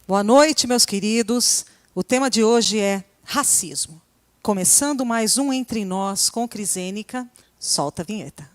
Boa noite, meus queridos. O tema de hoje é racismo. Começando mais um Entre Nós com Crisênica. Solta a vinheta.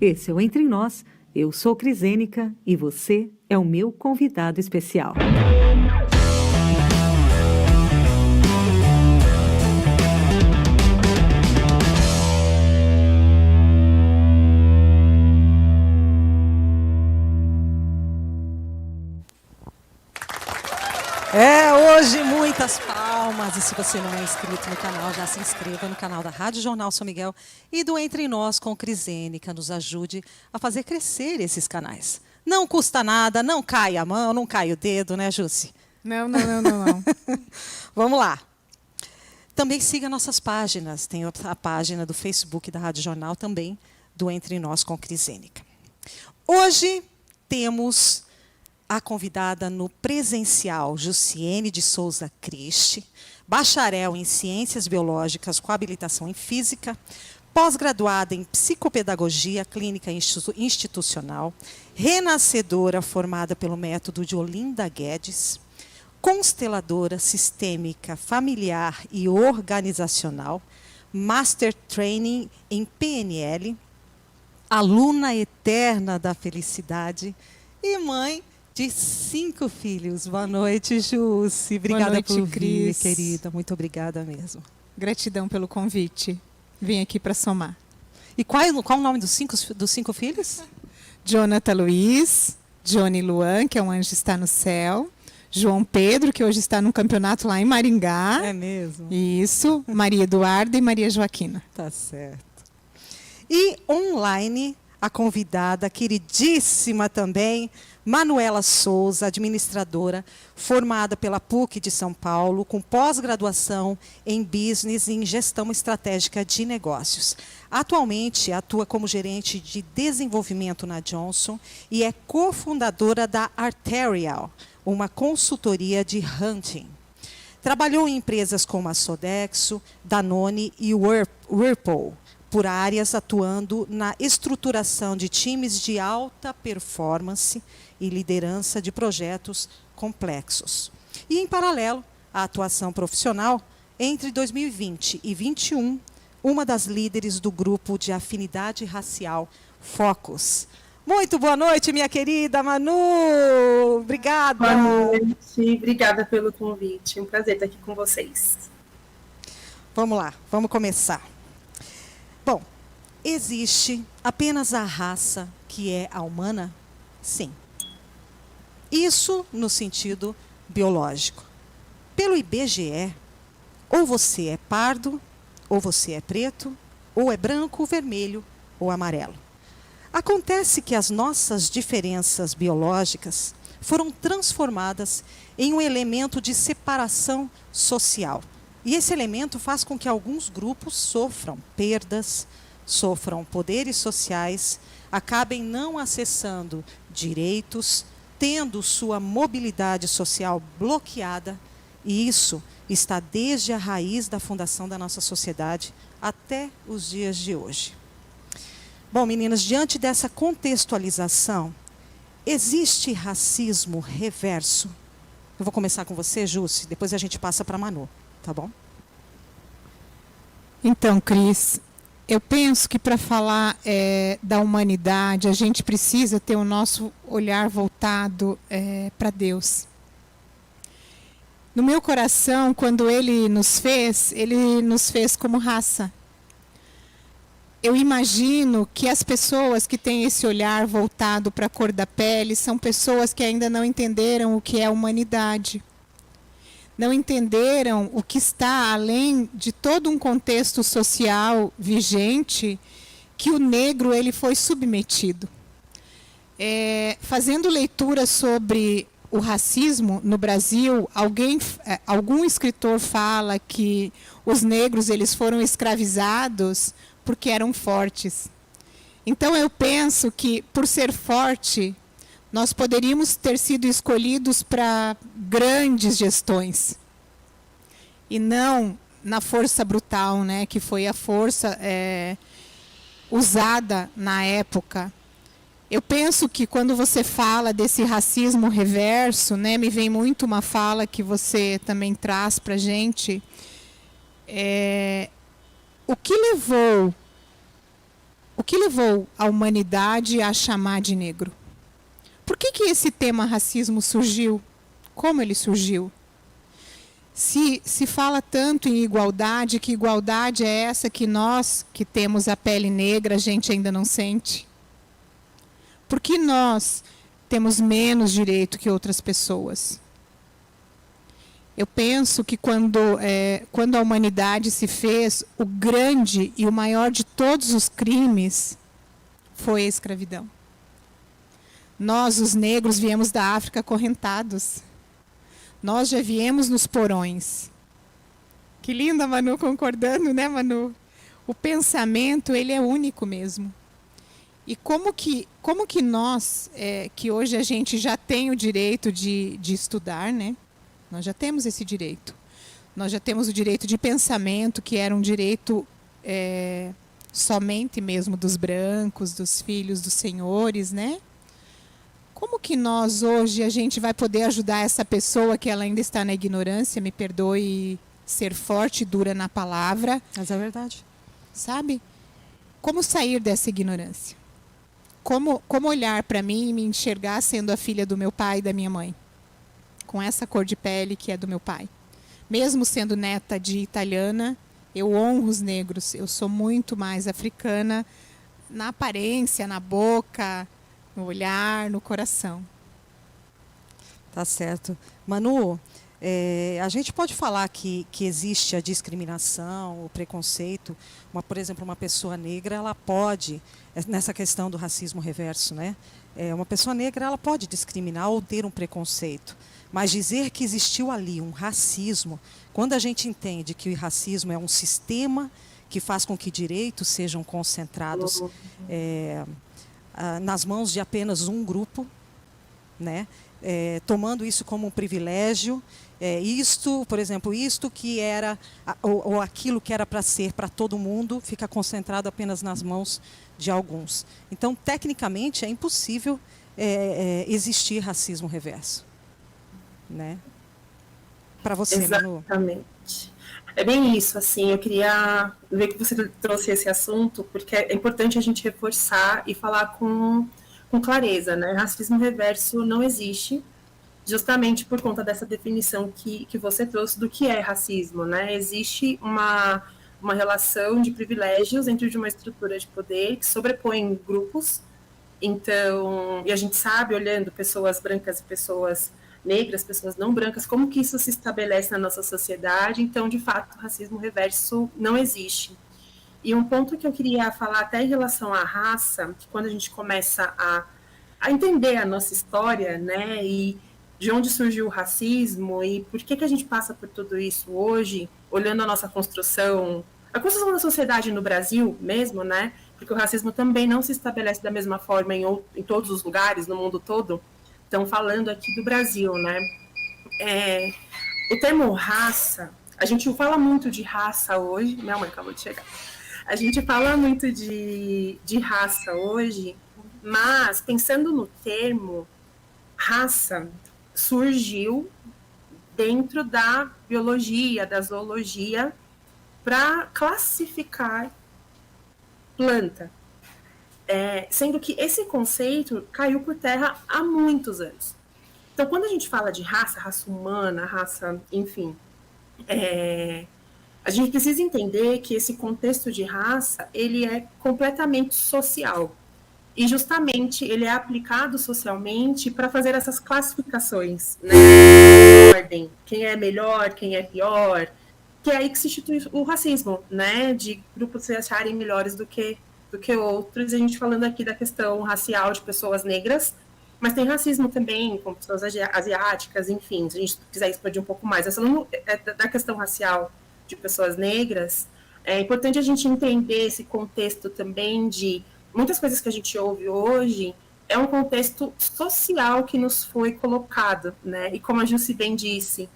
Esse é o Entre Nós, eu sou Crisênica e você é o meu convidado especial. Hoje muitas palmas. E se você não é inscrito no canal, já se inscreva no canal da Rádio Jornal São Miguel e do Entre Nós com Crisênica. Nos ajude a fazer crescer esses canais. Não custa nada, não cai a mão, não cai o dedo, né, Jussi? Não. Vamos lá. Também siga nossas páginas. Tem a página do Facebook da Rádio Jornal também, do Entre Nós com Crisênica. Hoje temos a convidada no presencial, Jussiene de Souza Cristi, bacharel em Ciências Biológicas com habilitação em Física, pós-graduada em Psicopedagogia Clínica Institucional, renascedora formada pelo método de Olinda Guedes, consteladora sistêmica familiar e organizacional, Master Training em PNL, aluna eterna da felicidade e mãe de 5 filhos. Boa noite, Jussi. Obrigada por vir, querida. Muito obrigada mesmo. Gratidão pelo convite. Vim aqui para somar. E qual o nome dos cinco filhos? Jonathan Luiz, Johnny Luan, que é um anjo está no céu, João Pedro, que hoje está num campeonato lá em Maringá. É mesmo? Isso. Maria Eduarda e Maria Joaquina. Tá certo. E online, a convidada queridíssima também, Manuela Souza, administradora, formada pela PUC de São Paulo, com pós-graduação em Business e em Gestão Estratégica de Negócios. Atualmente, atua como gerente de desenvolvimento na Johnson e é cofundadora da Arterial, uma consultoria de hunting. Trabalhou em empresas como a Sodexo, Danone e Whirlpool, por áreas atuando na estruturação de times de alta performance e liderança de projetos complexos. E, em paralelo à atuação profissional, entre 2020 e 2021, uma das líderes do grupo de afinidade racial Focus. Muito boa noite, minha querida Manu! Obrigada! Boa noite, obrigada pelo convite. Um prazer estar aqui com vocês. Vamos lá, vamos começar. Bom, existe apenas a raça que é a humana? Sim. Isso no sentido biológico. Pelo IBGE, ou você é pardo, ou você é preto, ou é branco, vermelho ou amarelo. Acontece que as nossas diferenças biológicas foram transformadas em um elemento de separação social. E esse elemento faz com que alguns grupos sofram perdas, sofram poderes sociais, acabem não acessando direitos, tendo sua mobilidade social bloqueada, e isso está desde a raiz da fundação da nossa sociedade até os dias de hoje. Bom, meninas, diante dessa contextualização, existe racismo reverso? Eu vou começar com você, Jussi, depois a gente passa para a Manu, tá bom? Então, Cris, eu penso que para falar da humanidade, a gente precisa ter o nosso olhar voltado para Deus. No meu coração, quando Ele nos fez como raça. Eu imagino que as pessoas que têm esse olhar voltado para a cor da pele são pessoas que ainda não entenderam o que é humanidade. Não entenderam o que está além de todo um contexto social vigente que o negro ele foi submetido. Fazendo leitura sobre o racismo no Brasil, algum escritor fala que os negros eles foram escravizados porque eram fortes. Então eu penso que, por ser forte, nós poderíamos ter sido escolhidos para grandes gestões e não na força brutal, né, que foi a força usada na época. Eu penso que quando você fala desse racismo reverso, né, me vem muito uma fala que você também traz para a gente. O que levou a humanidade a chamar de negro? Por que esse tema racismo surgiu? Como ele surgiu? Se fala tanto em igualdade, que igualdade é essa que nós, que temos a pele negra, a gente ainda não sente? Por que nós temos menos direito que outras pessoas? Eu penso que quando a humanidade se fez, o grande e o maior de todos os crimes foi a escravidão. Nós, os negros, viemos da África acorrentados. Nós já viemos nos porões. Que linda, Manu, concordando, né, Manu? O pensamento, ele é único mesmo. E como que nós, que hoje a gente já tem o direito de estudar, né? Nós já temos esse direito. Nós já temos o direito de pensamento, que era um direito somente mesmo dos brancos, dos filhos dos senhores, né? Como que nós hoje a gente vai poder ajudar essa pessoa que ela ainda está na ignorância, me perdoe ser forte e dura na palavra. Mas é verdade. Sabe? Como sair dessa ignorância? Como olhar para mim e me enxergar sendo a filha do meu pai e da minha mãe? Com essa cor de pele que é do meu pai. Mesmo sendo neta de italiana, eu honro os negros. Eu sou muito mais africana na aparência, na boca, no olhar, no coração. Tá certo. Manu, a gente pode falar que existe a discriminação, o preconceito. Por exemplo, uma pessoa negra, ela pode, nessa questão do racismo reverso, né? Uma pessoa negra, ela pode discriminar ou ter um preconceito. Mas dizer que existiu ali um racismo, quando a gente entende que o racismo é um sistema que faz com que direitos sejam concentrados nas mãos de apenas um grupo, né? Tomando isso como um privilégio, por exemplo, isto que era, ou aquilo que era para ser para todo mundo, fica concentrado apenas nas mãos de alguns. Então, tecnicamente, é impossível existir racismo reverso. Né? Para você, Manu. Exatamente. É bem isso, assim, eu queria ver que você trouxe esse assunto, porque é importante a gente reforçar e falar com clareza, né? Racismo reverso não existe, justamente por conta dessa definição que você trouxe do que é racismo, né? Existe uma relação de privilégios dentro de uma estrutura de poder que sobrepõe grupos, então, e a gente sabe, olhando pessoas brancas e pessoas negras, pessoas não brancas, como que isso se estabelece na nossa sociedade. Então, de fato, o racismo reverso não existe. E um ponto que eu queria falar até em relação à raça, que quando a gente começa a entender a nossa história, né, e de onde surgiu o racismo e por que a gente passa por tudo isso hoje, olhando a nossa construção, a construção da sociedade no Brasil mesmo, né, porque o racismo também não se estabelece da mesma forma em todos os lugares, no mundo todo. Então, falando aqui do Brasil, né? O termo raça, a gente fala muito de raça hoje. Minha mãe acabou de chegar. A gente fala muito de raça hoje, mas pensando no termo, raça surgiu dentro da biologia, da zoologia, para classificar planta. Sendo que esse conceito caiu por terra há muitos anos. Então, quando a gente fala de raça humana, raça, enfim, a gente precisa entender que esse contexto de raça, ele é completamente social. E justamente ele é aplicado socialmente para fazer essas classificações, né? Ordem, quem é melhor, quem é pior, que é aí que se institui o racismo, né? De grupos se acharem melhores do que outros, a gente falando aqui da questão racial de pessoas negras, Mas tem racismo também com pessoas asiáticas, enfim, se a gente quiser expandir um pouco mais. Essa não é da questão racial de pessoas negras, é importante a gente entender esse contexto também de muitas coisas que a gente ouve hoje, é um contexto social que nos foi colocado, né? E como a Jussi bem disse,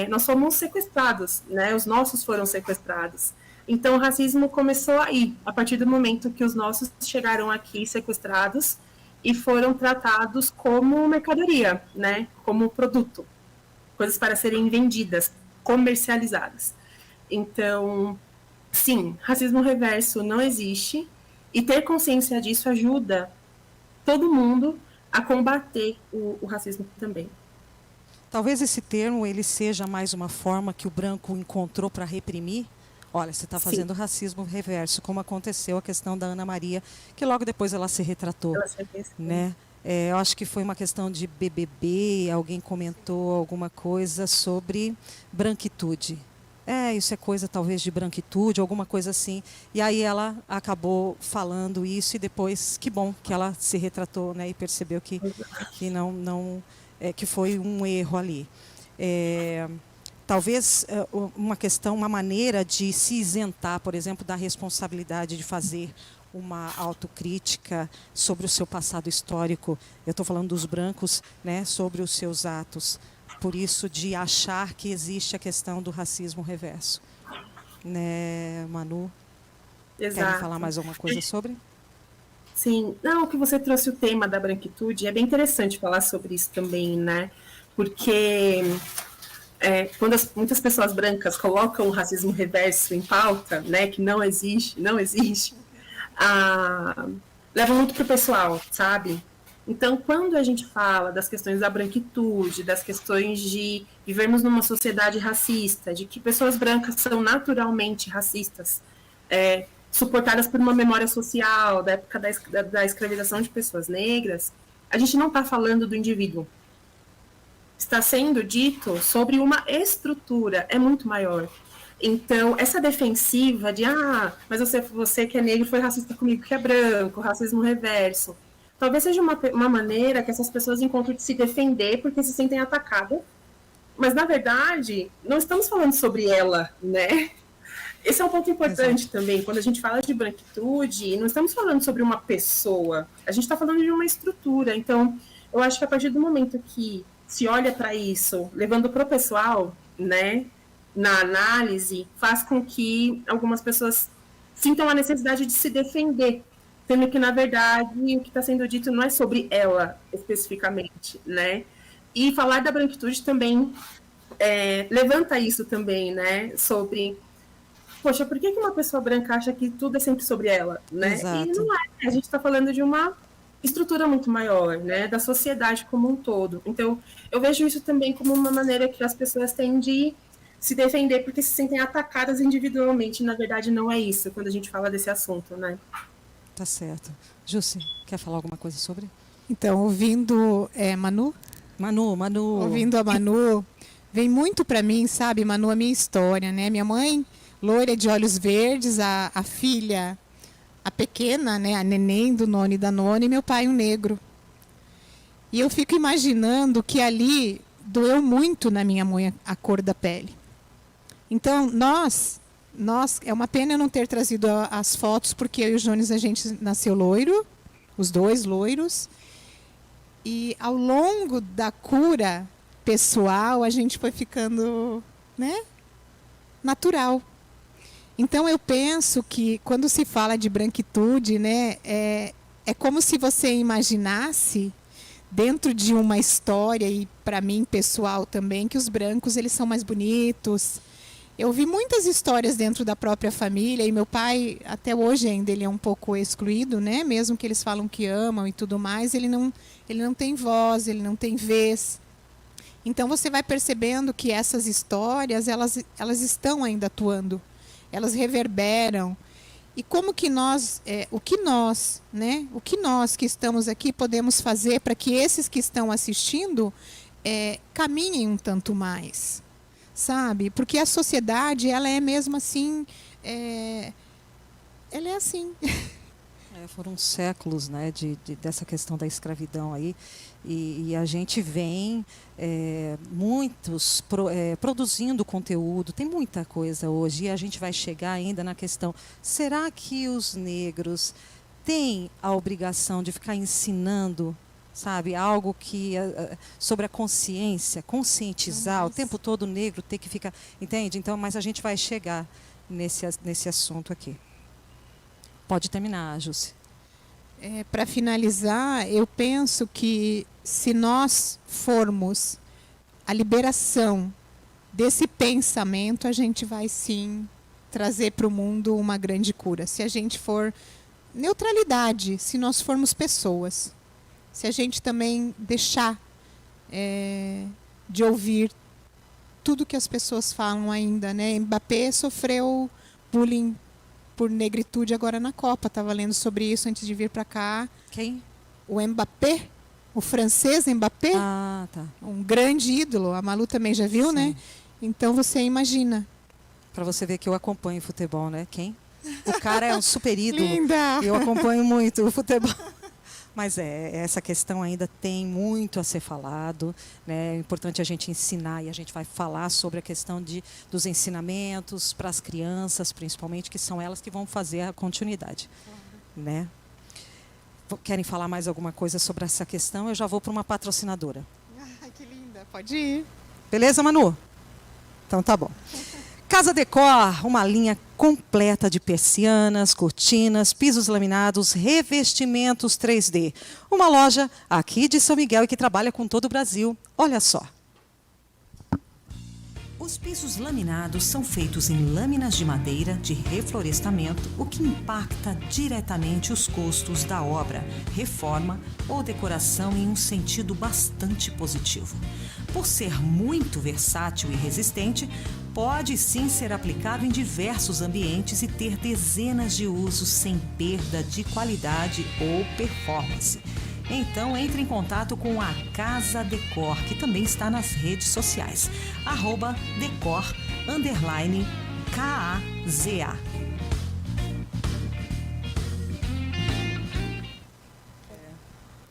nós fomos sequestrados, né? Os nossos foram sequestrados. Então, o racismo começou aí, a partir do momento que os nossos chegaram aqui sequestrados e foram tratados como mercadoria, né? Como produto, coisas para serem vendidas, comercializadas. Então, sim, racismo reverso não existe, e ter consciência disso ajuda todo mundo a combater o racismo também. Talvez esse termo ele seja mais uma forma que o branco encontrou para reprimir. Olha, você está fazendo racismo reverso, como aconteceu a questão da Ana Maria, que logo depois ela se retratou, né? Eu acho que foi uma questão de BBB, alguém comentou alguma coisa sobre branquitude. Isso é coisa talvez de branquitude, alguma coisa assim. E aí ela acabou falando isso e depois, que bom que ela se retratou, né, e percebeu que não que foi um erro ali. Talvez uma questão, uma maneira de se isentar, por exemplo, da responsabilidade de fazer uma autocrítica sobre o seu passado histórico. Eu estou falando dos brancos, né, sobre os seus atos. Por isso, de achar que existe a questão do racismo reverso. Né, Manu? Exato. Quer falar mais alguma coisa sobre? Sim. Não, que você trouxe o tema da branquitude, é bem interessante falar sobre isso também, né? Porque quando muitas pessoas brancas colocam o racismo reverso em pauta, né, que não existe, levam muito para o pessoal, sabe? Então, quando a gente fala das questões da branquitude, das questões de vivermos numa sociedade racista, de que pessoas brancas são naturalmente racistas, suportadas por uma memória social da época da escravização de pessoas negras, a gente não está falando do indivíduo. Está sendo dito sobre uma estrutura, é muito maior. Então, essa defensiva de, mas você que é negro foi racista comigo que é branco, racismo reverso, talvez seja uma maneira que essas pessoas encontram de se defender porque se sentem atacadas, mas, na verdade, não estamos falando sobre ela, né? Esse é um ponto importante também, quando a gente fala de branquitude, não estamos falando sobre uma pessoa, a gente está falando de uma estrutura. Então, eu acho que a partir do momento que se olha para isso, levando para o pessoal, né, na análise, faz com que algumas pessoas sintam a necessidade de se defender, sendo que, na verdade, o que está sendo dito não é sobre ela, especificamente, né? E falar da branquitude também levanta isso também, né? Sobre, poxa, por que uma pessoa branca acha que tudo é sempre sobre ela, né? Exato. E não é, a gente está falando de uma estrutura muito maior, né? Da sociedade como um todo. Então, eu vejo isso também como uma maneira que as pessoas têm de se defender porque se sentem atacadas individualmente. Na verdade, não é isso, quando a gente fala desse assunto, né? Tá certo. Jussi, quer falar alguma coisa sobre? Então, ouvindo Manu? Manu. Ouvindo a Manu, vem muito para mim, sabe, Manu, a minha história, né? Minha mãe, loira de olhos verdes, a filha, a pequena, né, a neném do nono e da nona, e meu pai um negro. E eu fico imaginando que ali doeu muito na minha mãe a cor da pele. Então, nós, é uma pena eu não ter trazido as fotos, porque eu e o Jones, a gente nasceu loiro, os dois loiros, e ao longo da cura pessoal, a gente foi ficando, né, natural. Então, eu penso que, quando se fala de branquitude, né, é como se você imaginasse, dentro de uma história, e para mim, pessoal também, que os brancos eles são mais bonitos. Eu vi muitas histórias dentro da própria família, e meu pai, até hoje ainda, ele é um pouco excluído, né? Mesmo que eles falam que amam e tudo mais, ele não tem voz, ele não tem vez. Então, você vai percebendo que essas histórias, elas estão ainda atuando. Elas reverberam. E como que nós, o que nós que estamos aqui podemos fazer para que esses que estão assistindo caminhem um tanto mais, sabe? Porque a sociedade, ela é mesmo assim, ela é assim. Foram séculos, né, dessa questão da escravidão aí, e a gente vem produzindo conteúdo, tem muita coisa hoje, e a gente vai chegar ainda na questão, será que os negros têm a obrigação de ficar ensinando, sabe, algo que sobre a conscientizar, o tempo todo o negro ter que ficar, entende? Então, mas a gente vai chegar nesse assunto aqui. Pode terminar, Jússi. Para finalizar, eu penso que se nós formos a liberação desse pensamento, a gente vai sim trazer para o mundo uma grande cura. Se a gente for neutralidade, se nós formos pessoas, se a gente também deixar de ouvir tudo que as pessoas falam ainda, né? Mbappé sofreu bullying por negritude agora na Copa. Estava lendo sobre isso antes de vir para cá. Quem? O Mbappé, o francês Mbappé. Ah, tá. Um grande ídolo. A Malu também já viu, sim, né? Então você imagina. Para você ver que eu acompanho futebol, né? Quem? O cara é um super ídolo. Linda! Eu acompanho muito o futebol. Mas essa questão ainda tem muito a ser falado, né? É importante a gente ensinar, e a gente vai falar sobre a questão dos ensinamentos para as crianças, principalmente, que são elas que vão fazer a continuidade, né? Querem falar mais alguma coisa sobre essa questão? Eu já vou para uma patrocinadora. Ai, que linda. Pode ir. Beleza, Manu? Então tá bom. Casa Decor, uma linha completa de persianas, cortinas, pisos laminados, revestimentos 3D. Uma loja aqui de São Miguel e que trabalha com todo o Brasil. Olha só. Os pisos laminados são feitos em lâminas de madeira de reflorestamento, o que impacta diretamente os custos da obra, reforma ou decoração em um sentido bastante positivo. Por ser muito versátil e resistente, pode sim ser aplicado em diversos ambientes e ter dezenas de usos sem perda de qualidade ou performance. Então, entre em contato com a Casa Decor, que também está nas redes sociais. @decor_KAZA.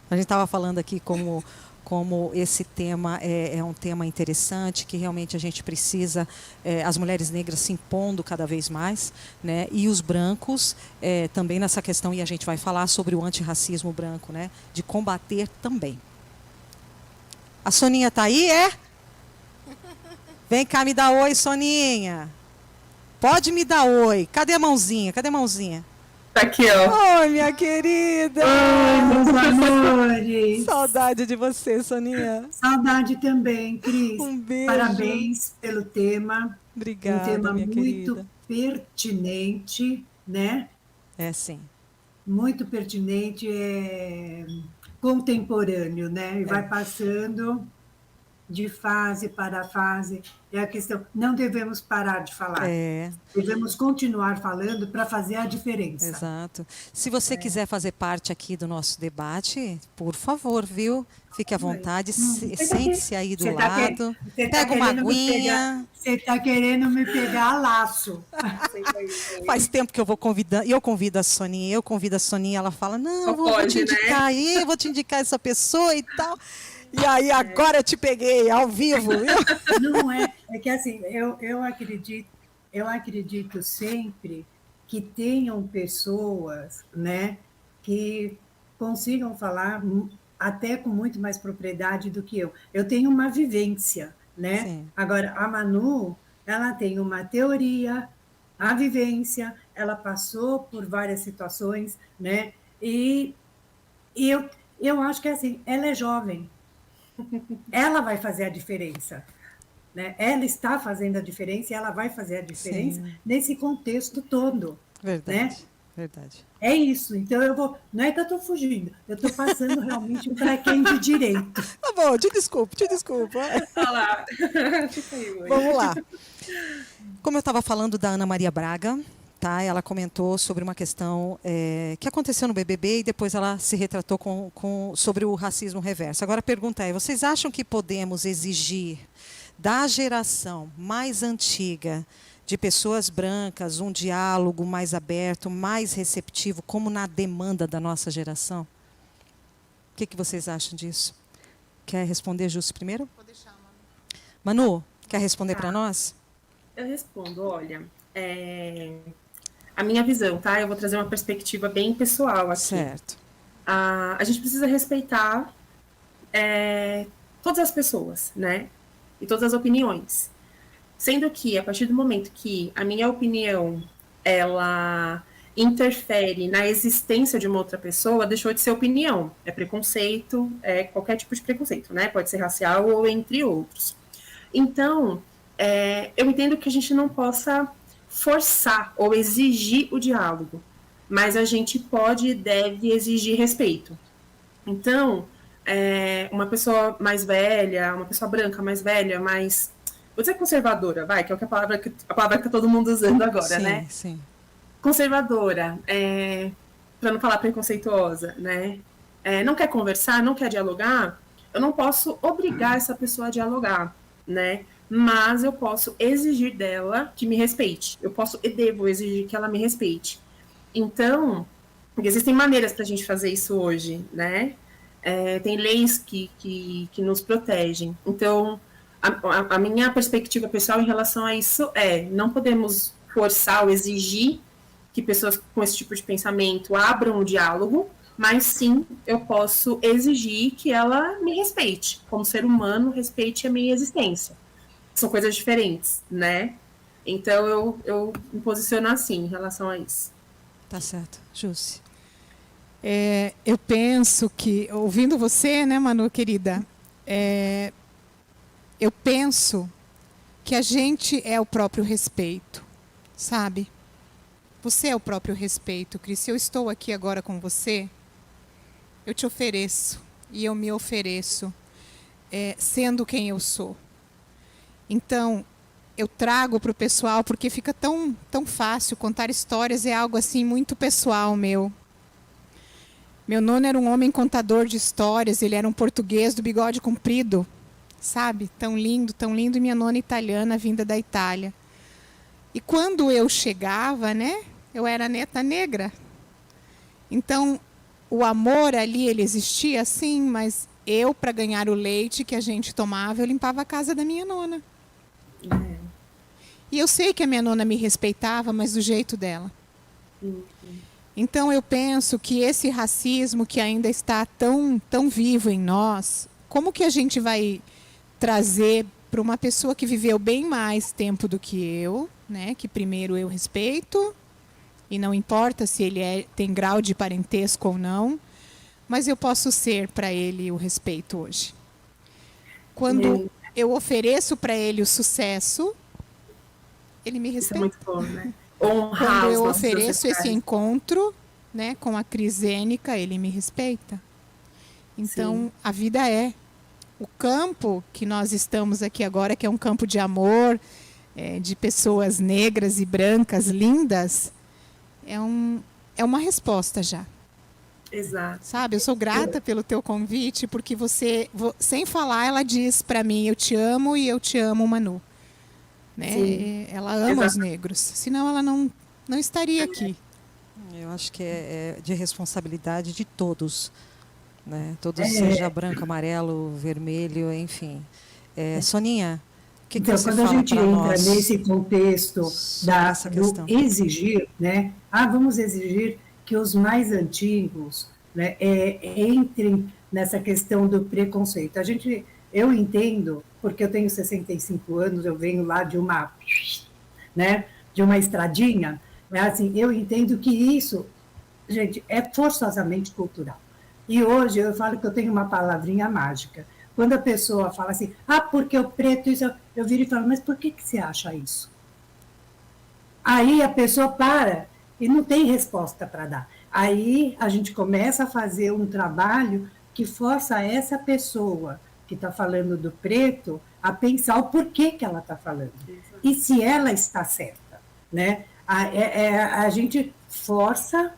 A gente estava falando aqui como esse tema é um tema interessante, que realmente a gente precisa, as mulheres negras se impondo cada vez mais, né? E os brancos também nessa questão, e a gente vai falar sobre o antirracismo branco, né? De combater também. A Soninha está aí, Vem cá me dar oi, Soninha. Pode me dar oi. Cadê a mãozinha? Cadê a mãozinha? Tá aqui, ó. Oi, minha querida! Oi, meus amores! Saudade de você, Soninha. Saudade também, Cris. Um beijo. Parabéns pelo tema. Obrigada, um tema minha muito querida. pertinente, né? Sim. Muito pertinente, contemporâneo, né? E vai passando de fase para fase. É a questão, não devemos parar de falar. Devemos continuar falando para fazer a diferença. Exato. Se você quiser fazer parte aqui do nosso debate, por favor, viu? Fique à vontade, sente-se aí do lado, pega uma aguinha. Você está querendo me pegar a laço. Faz tempo que eu vou convidando, eu convido a Soninha, ela fala, não, eu vou te indicar aí, eu vou te indicar essa pessoa e tal. E aí, agora eu te peguei, ao vivo. Não é que assim, eu acredito sempre que tenham pessoas, né, que consigam falar até com muito mais propriedade do que eu. Eu tenho uma vivência, né? Sim. Agora, a Manu, ela tem uma teoria, a vivência, ela passou por várias situações, né? E eu acho que assim, ela é jovem. Ela vai fazer a diferença, né? Ela está fazendo a diferença e ela vai fazer a diferença nesse contexto todo. Verdade, né? Verdade. É isso, então eu vou. Não é que eu estou fugindo, eu estou passando realmente para quem de direito. Tá bom, te desculpo. Olha lá. Vamos lá. Como eu estava falando da Ana Maria Braga, tá? Ela comentou sobre uma questão que aconteceu no BBB e depois ela se retratou sobre o racismo reverso. Agora a pergunta é, vocês acham que podemos exigir da geração mais antiga de pessoas brancas, um diálogo mais aberto, mais receptivo, como na demanda da nossa geração? O que vocês acham disso? Quer responder, Justo, primeiro? Vou deixar, Manu, quer responder para nós? Eu respondo, olha, a minha visão, tá? Eu vou trazer uma perspectiva bem pessoal aqui. Certo. A gente precisa respeitar todas as pessoas, né? E todas as opiniões. Sendo que, a partir do momento que a minha opinião, ela interfere na existência de uma outra pessoa, deixou de ser opinião. É preconceito, é qualquer tipo de preconceito, né? Pode ser racial ou entre outros. Então, eu entendo que a gente não possa forçar ou exigir o diálogo, mas a gente pode e deve exigir respeito. Então, uma pessoa mais velha, uma pessoa branca mais velha, mais, vou dizer conservadora, vai, que é a palavra que tá todo mundo usando agora, sim, né? Sim. Conservadora, para não falar preconceituosa, né? Não quer conversar, não quer dialogar, eu não posso obrigar essa pessoa a dialogar, né? Mas eu posso exigir dela que me respeite. Eu posso e devo exigir que ela me respeite. Então, existem maneiras para a gente fazer isso hoje, né? Tem leis que nos protegem. Então, a minha perspectiva pessoal em relação a isso não podemos forçar ou exigir que pessoas com esse tipo de pensamento abram o diálogo, mas sim, eu posso exigir que ela me respeite. Como ser humano, respeite a minha existência. São coisas diferentes, né? Então, eu me posiciono assim em relação a isso. Tá certo. Jussi. Eu penso que, ouvindo você, né, Manu, querida, eu penso que a gente é o próprio respeito, sabe? Você é o próprio respeito, Cris. Se eu estou aqui agora com você, eu te ofereço, e eu me ofereço, sendo quem eu sou. Então, eu trago para o pessoal, porque fica tão fácil, contar histórias é algo assim muito pessoal meu. Meu nono era um homem contador de histórias, ele era um português do bigode comprido, sabe? Tão lindo, e minha nona italiana, vinda da Itália. E quando eu chegava, né, eu era neta negra. Então, o amor ali, ele existia, sim, mas eu, para ganhar o leite que a gente tomava, eu limpava a casa da minha nona. E eu sei que a minha nona me respeitava, mas do jeito dela. Então eu penso que esse racismo que ainda está tão vivo em nós, como que a gente vai trazer para uma pessoa que viveu bem mais tempo do que eu, né? Que primeiro eu respeito, e não importa se ele tem grau de parentesco ou não, mas eu posso ser para ele o respeito hoje. Quando eu ofereço para ele o sucesso, ele me respeita. Isso é muito bom, né? Honrar. Quando eu ofereço esse encontro, né, com a Crisênica, ele me respeita. Então, sim, a vida é. O campo que nós estamos aqui agora, que é um campo de amor, de pessoas negras e brancas, lindas, é uma resposta já. Exato. Sabe, eu sou grata pelo teu convite, porque você, sem falar, ela diz para mim, eu te amo e eu te amo, Manu. Né? Ela ama os negros, senão ela não estaria aqui. Eu acho que é de responsabilidade de todos, né? Todos, seja branco, amarelo, vermelho, enfim. Soninha, o que você fala para nós? Quando a gente entra nesse contexto do exigir, né? Vamos exigir que os mais antigos, né, entrem nessa questão do preconceito. Eu entendo, porque eu tenho 65 anos, eu venho lá de uma estradinha, assim, eu entendo que isso, gente, é forçosamente cultural. E hoje eu falo que eu tenho uma palavrinha mágica. Quando a pessoa fala assim, porque o preto, isso, eu viro e falo, mas por que você acha isso? Aí a pessoa para e não tem resposta para dar. Aí a gente começa a fazer um trabalho que força essa pessoa que está falando do preto a pensar o porquê que ela está falando. E se ela está certa, né? A gente força,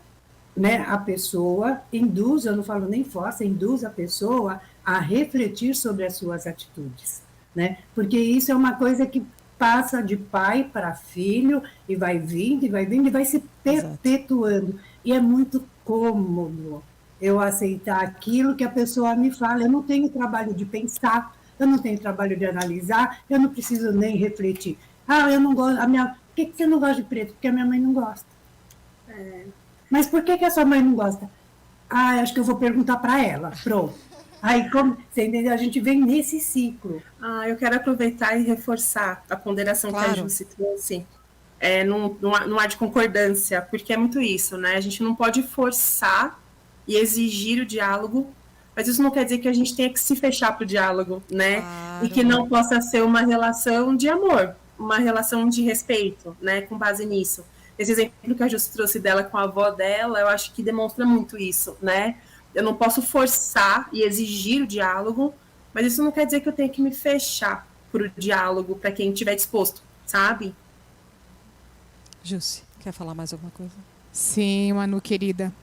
né, a pessoa, induz, eu não falo nem força, induz a pessoa a refletir sobre as suas atitudes, né? Porque isso é uma coisa que passa de pai para filho, e vai vindo, e vai vindo, e vai se perpetuando. E é muito cômodo eu aceitar aquilo que a pessoa me fala. Eu não tenho trabalho de pensar, eu não tenho trabalho de analisar, eu não preciso nem refletir. Ah, eu não gosto, por que você não gosta de preto? Porque a minha mãe não gosta. Mas por que a sua mãe não gosta? Ah, acho que eu vou perguntar para ela. Pronto. Aí, você entendeu? A gente vem nesse ciclo. Eu quero aproveitar e reforçar a ponderação que a Jussi trouxe. Não há de concordância, porque é muito isso, né? A gente não pode forçar e exigir o diálogo, mas isso não quer dizer que a gente tenha que se fechar para o diálogo, né? Claro. E que não possa ser uma relação de amor, uma relação de respeito, né? Com base nisso. Esse exemplo que a Jussi trouxe dela com a avó dela, eu acho que demonstra muito isso, né? Eu não posso forçar e exigir o diálogo, mas isso não quer dizer que eu tenha que me fechar para o diálogo, para quem estiver disposto, sabe? Jussi, quer falar mais alguma coisa? Sim, Manu, querida.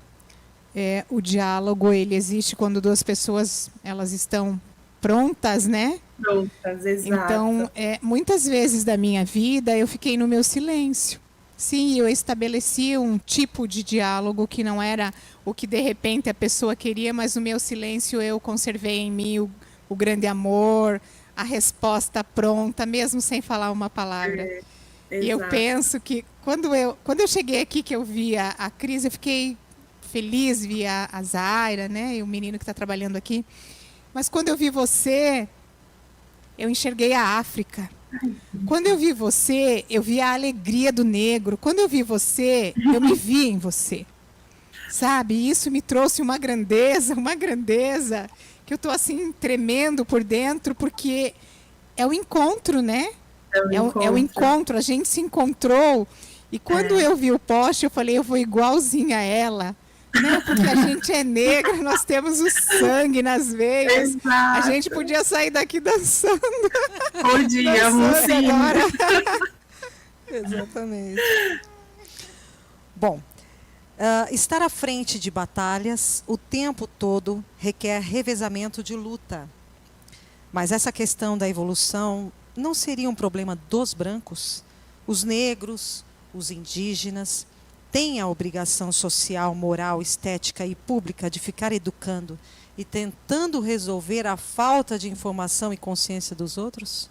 O diálogo, ele existe quando duas pessoas, elas estão prontas, né? Prontas, exato. Então, muitas vezes da minha vida, eu fiquei no meu silêncio. Sim, eu estabeleci um tipo de diálogo que não era o que de repente a pessoa queria, mas no meu silêncio eu conservei em mim o grande amor, a resposta pronta, mesmo sem falar uma palavra. E eu penso que quando eu cheguei aqui, que eu vi a Cris, eu fiquei feliz, vi a Zaira, né, e o menino que está trabalhando aqui. Mas quando eu vi você, eu enxerguei a África. Quando eu vi você, eu vi a alegria do negro. Quando eu vi você, eu me vi em você. Sabe? E isso me trouxe uma grandeza, que eu estou assim tremendo por dentro, porque é o encontro, né? É o encontro, a gente se encontrou. E quando eu vi o poste, eu falei, eu vou igualzinha a ela. Né? Porque a gente é negra, nós temos o sangue nas veias. Exato. A gente podia sair daqui dançando. Podíamos, sim. Agora. Exatamente. Bom, estar à frente de batalhas o tempo todo requer revezamento de luta. Mas essa questão da evolução não seria um problema dos brancos? Os negros, os indígenas têm a obrigação social, moral, estética e pública de ficar educando e tentando resolver a falta de informação e consciência dos outros?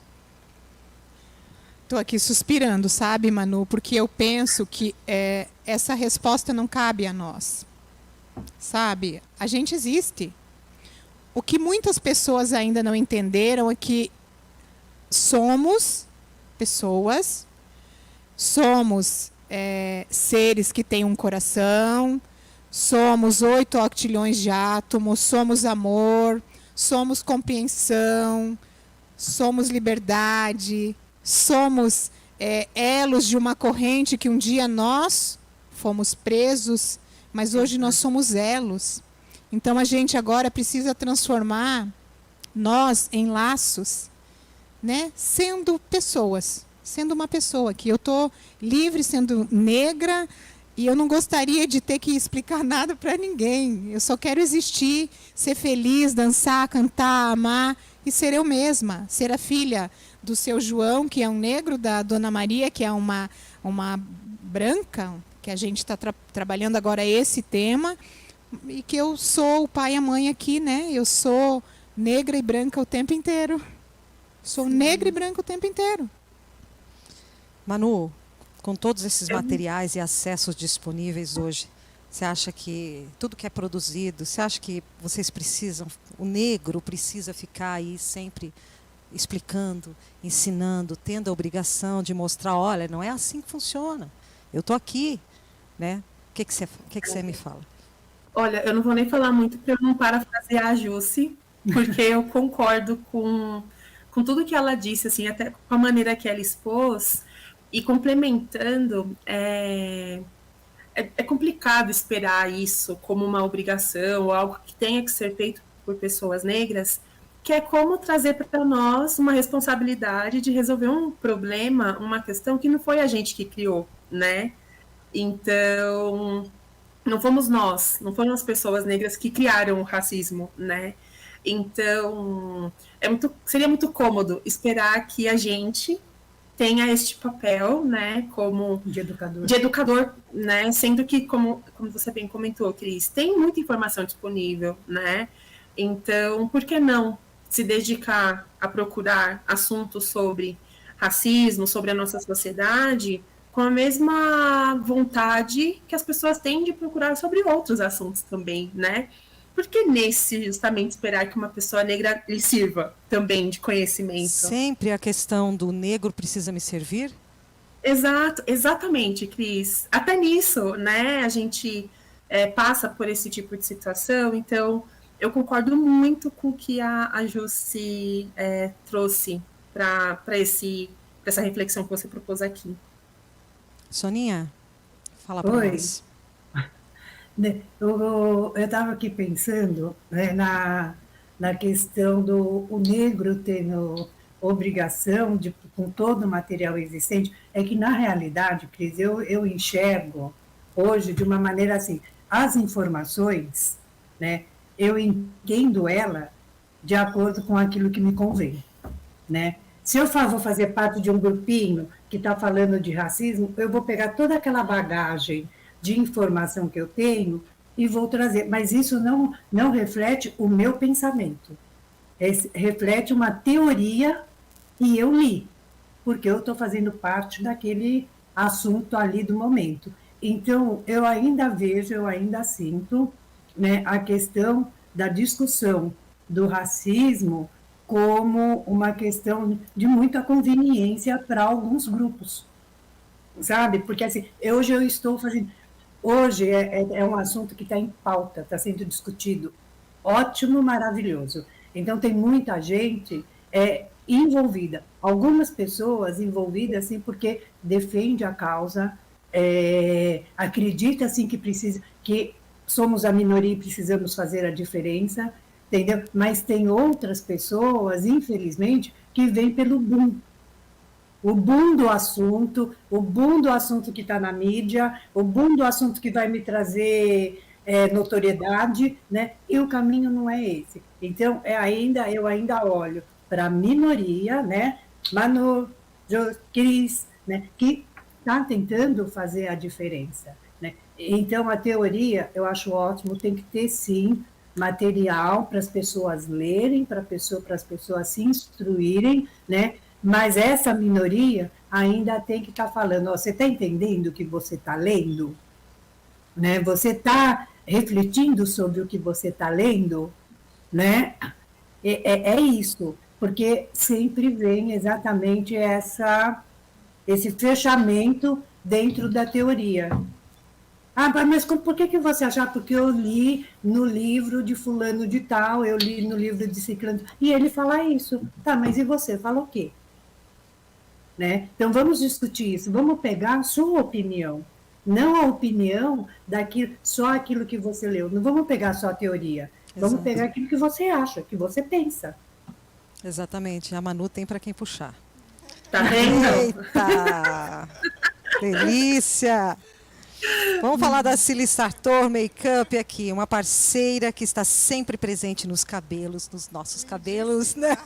Estou aqui suspirando, sabe, Manu? Porque eu penso que essa resposta não cabe a nós. Sabe? A gente existe. O que muitas pessoas ainda não entenderam é que somos pessoas, somos seres que têm um coração, somos 8 octilhões de átomos, somos amor, somos compreensão, somos liberdade, somos elos de uma corrente que um dia nós fomos presos, mas hoje nós somos elos. Então a gente agora precisa transformar nós em laços, né? Sendo pessoas. Sendo uma pessoa que eu estou livre, sendo negra, e eu não gostaria de ter que explicar nada para ninguém. Eu só quero existir, ser feliz, dançar, cantar, amar e ser eu mesma. Ser a filha do seu João, que é um negro, da Dona Maria, que é uma branca, que a gente está trabalhando agora esse tema, e que eu sou o pai e a mãe aqui, né? Eu sou negra e branca o tempo inteiro. Sou negra e branca o tempo inteiro. Manu, com todos esses materiais e acessos disponíveis hoje, você acha que tudo que é produzido, você acha que vocês precisam, o negro precisa ficar aí sempre explicando, ensinando, tendo a obrigação de mostrar, olha, não é assim que funciona, eu estou aqui, né? O que você me fala? Olha, eu não vou nem falar muito para eu não parafrasear a Jussi, porque eu concordo com tudo que ela disse, assim, até com a maneira que ela expôs. E complementando, é complicado esperar isso como uma obrigação ou algo que tenha que ser feito por pessoas negras, que é como trazer para nós uma responsabilidade de resolver um problema, uma questão que não foi a gente que criou, né? Então, não fomos nós, não foram as pessoas negras que criaram o racismo, né? Então, seria muito cômodo esperar que a gente tenha este papel, né, como De educador. de educador, né, sendo que, como você bem comentou, Cris, tem muita informação disponível, né, então, por que não se dedicar a procurar assuntos sobre racismo, sobre a nossa sociedade, com a mesma vontade que as pessoas têm de procurar sobre outros assuntos também, né? Por que nesse justamente esperar que uma pessoa negra lhe sirva também de conhecimento? Sempre a questão do negro precisa me servir? Exatamente, Cris. Até nisso, né, a gente passa por esse tipo de situação, então eu concordo muito com o que a Jussi trouxe para essa reflexão que você propôs aqui. Soninha, fala para Oi. nós. Eu estava aqui pensando, né, na questão do o negro tendo obrigação de, com todo o material existente, é que, na realidade, Cris, eu enxergo hoje de uma maneira assim, as informações, né, eu entendo ela de acordo com aquilo que me convém, né? Se eu vou fazer parte de um grupinho que está falando de racismo, eu vou pegar toda aquela bagagem de informação que eu tenho e vou trazer. Mas isso não reflete o meu pensamento. Reflete uma teoria que eu li, porque eu estou fazendo parte daquele assunto ali do momento. Então, eu ainda vejo, eu ainda sinto, né, a questão da discussão do racismo como uma questão de muita conveniência para alguns grupos, sabe? Porque assim, hoje eu estou fazendo... Hoje é um assunto que está em pauta, está sendo discutido. Ótimo, maravilhoso. Então, tem muita gente envolvida. Algumas pessoas envolvidas, assim, porque defende a causa, acredita, assim, que somos a minoria e precisamos fazer a diferença, entendeu? Mas tem outras pessoas, infelizmente, que vêm pelo boom. O boom do assunto que está na mídia, o boom do assunto que vai me trazer notoriedade, né? E o caminho não é esse. Então, eu ainda olho para a minoria, né? Manu, Cris, né? Que está tentando fazer a diferença, né? Então, a teoria, eu acho ótimo, tem que ter, sim, material para as pessoas lerem, para as pessoas se instruírem, né? Mas essa minoria ainda tem que estar falando, você está entendendo o que você está lendo? Né? Você está refletindo sobre o que você está lendo? Né? É isso, porque sempre vem exatamente esse fechamento dentro da teoria. Ah, mas por que você acha? Porque eu li no livro de fulano de tal, eu li no livro de ciclano, e ele fala isso. Tá, mas e você? Fala o quê? Né? Então, vamos discutir isso, vamos pegar a sua opinião, não a opinião só aquilo que você leu, não vamos pegar só a teoria, vamos pegar aquilo que você acha, que você pensa. Exatamente, a Manu tem para quem puxar. Tá vendo? Eita! Delícia! Vamos falar da Silly Sartor Makeup aqui, uma parceira que está sempre presente nos cabelos, nos nossos cabelos, né?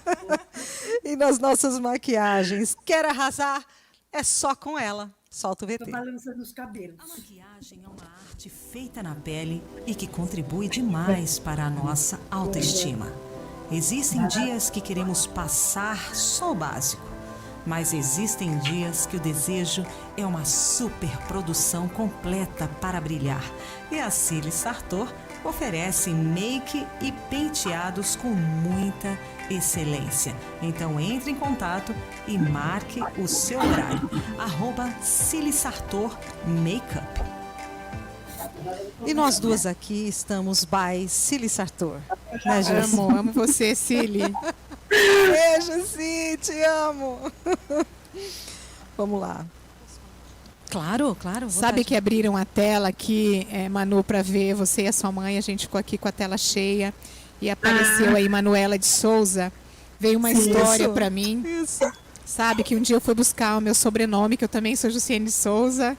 E nas nossas maquiagens. Quer arrasar? É só com ela. Solta o VT. Estou balançando os cabelos. A maquiagem é uma arte feita na pele e que contribui demais para a nossa autoestima. Existem dias que queremos passar só o básico. Mas existem dias que o desejo é uma superprodução completa para brilhar. E a Silly Sartor oferece make e penteados com muita excelência. Então entre em contato e marque o seu horário. @Silly Sartor Makeup. E nós duas aqui estamos by Silly Sartor. Né, Jussi? Amo você, Silly. Beijo, sim, te amo. Vamos lá. Claro. Sabe que abriram a tela aqui, Manu, para ver você e a sua mãe. A gente ficou aqui com a tela cheia e apareceu aí Manuela de Souza. Veio uma história para mim. Isso. Sabe que um dia eu fui buscar o meu sobrenome, que eu também sou Jussiene de Souza.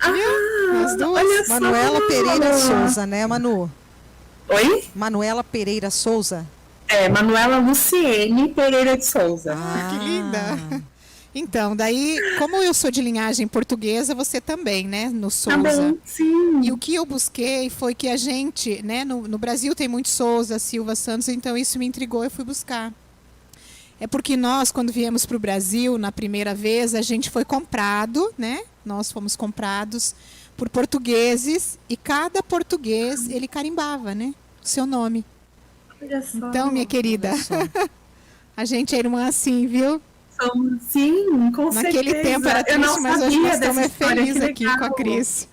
Viu? As duas. Manuela Pereira Souza, né, Manu? Oi? Manuela Pereira Souza. Manuela Luciene Pereira de Souza. Que linda. Então, daí, como eu sou de linhagem portuguesa, você também, né, no Souza. Também, sim. E o que eu busquei foi que a gente, né, no Brasil tem muito Souza, Silva, Santos, então isso me intrigou, eu fui buscar. É porque nós, quando viemos para o Brasil, na primeira vez, a gente foi comprado, né, nós fomos comprados por portugueses, e cada português, ele carimbava, né, o seu nome. Olha só. Então, minha querida, Olha só. a gente é irmã assim, viu? Sim, com Naquele certeza. tempo era Eu não triste, mas hoje sabia nós estamos dessa história, felizes que aqui com a legal. Cris.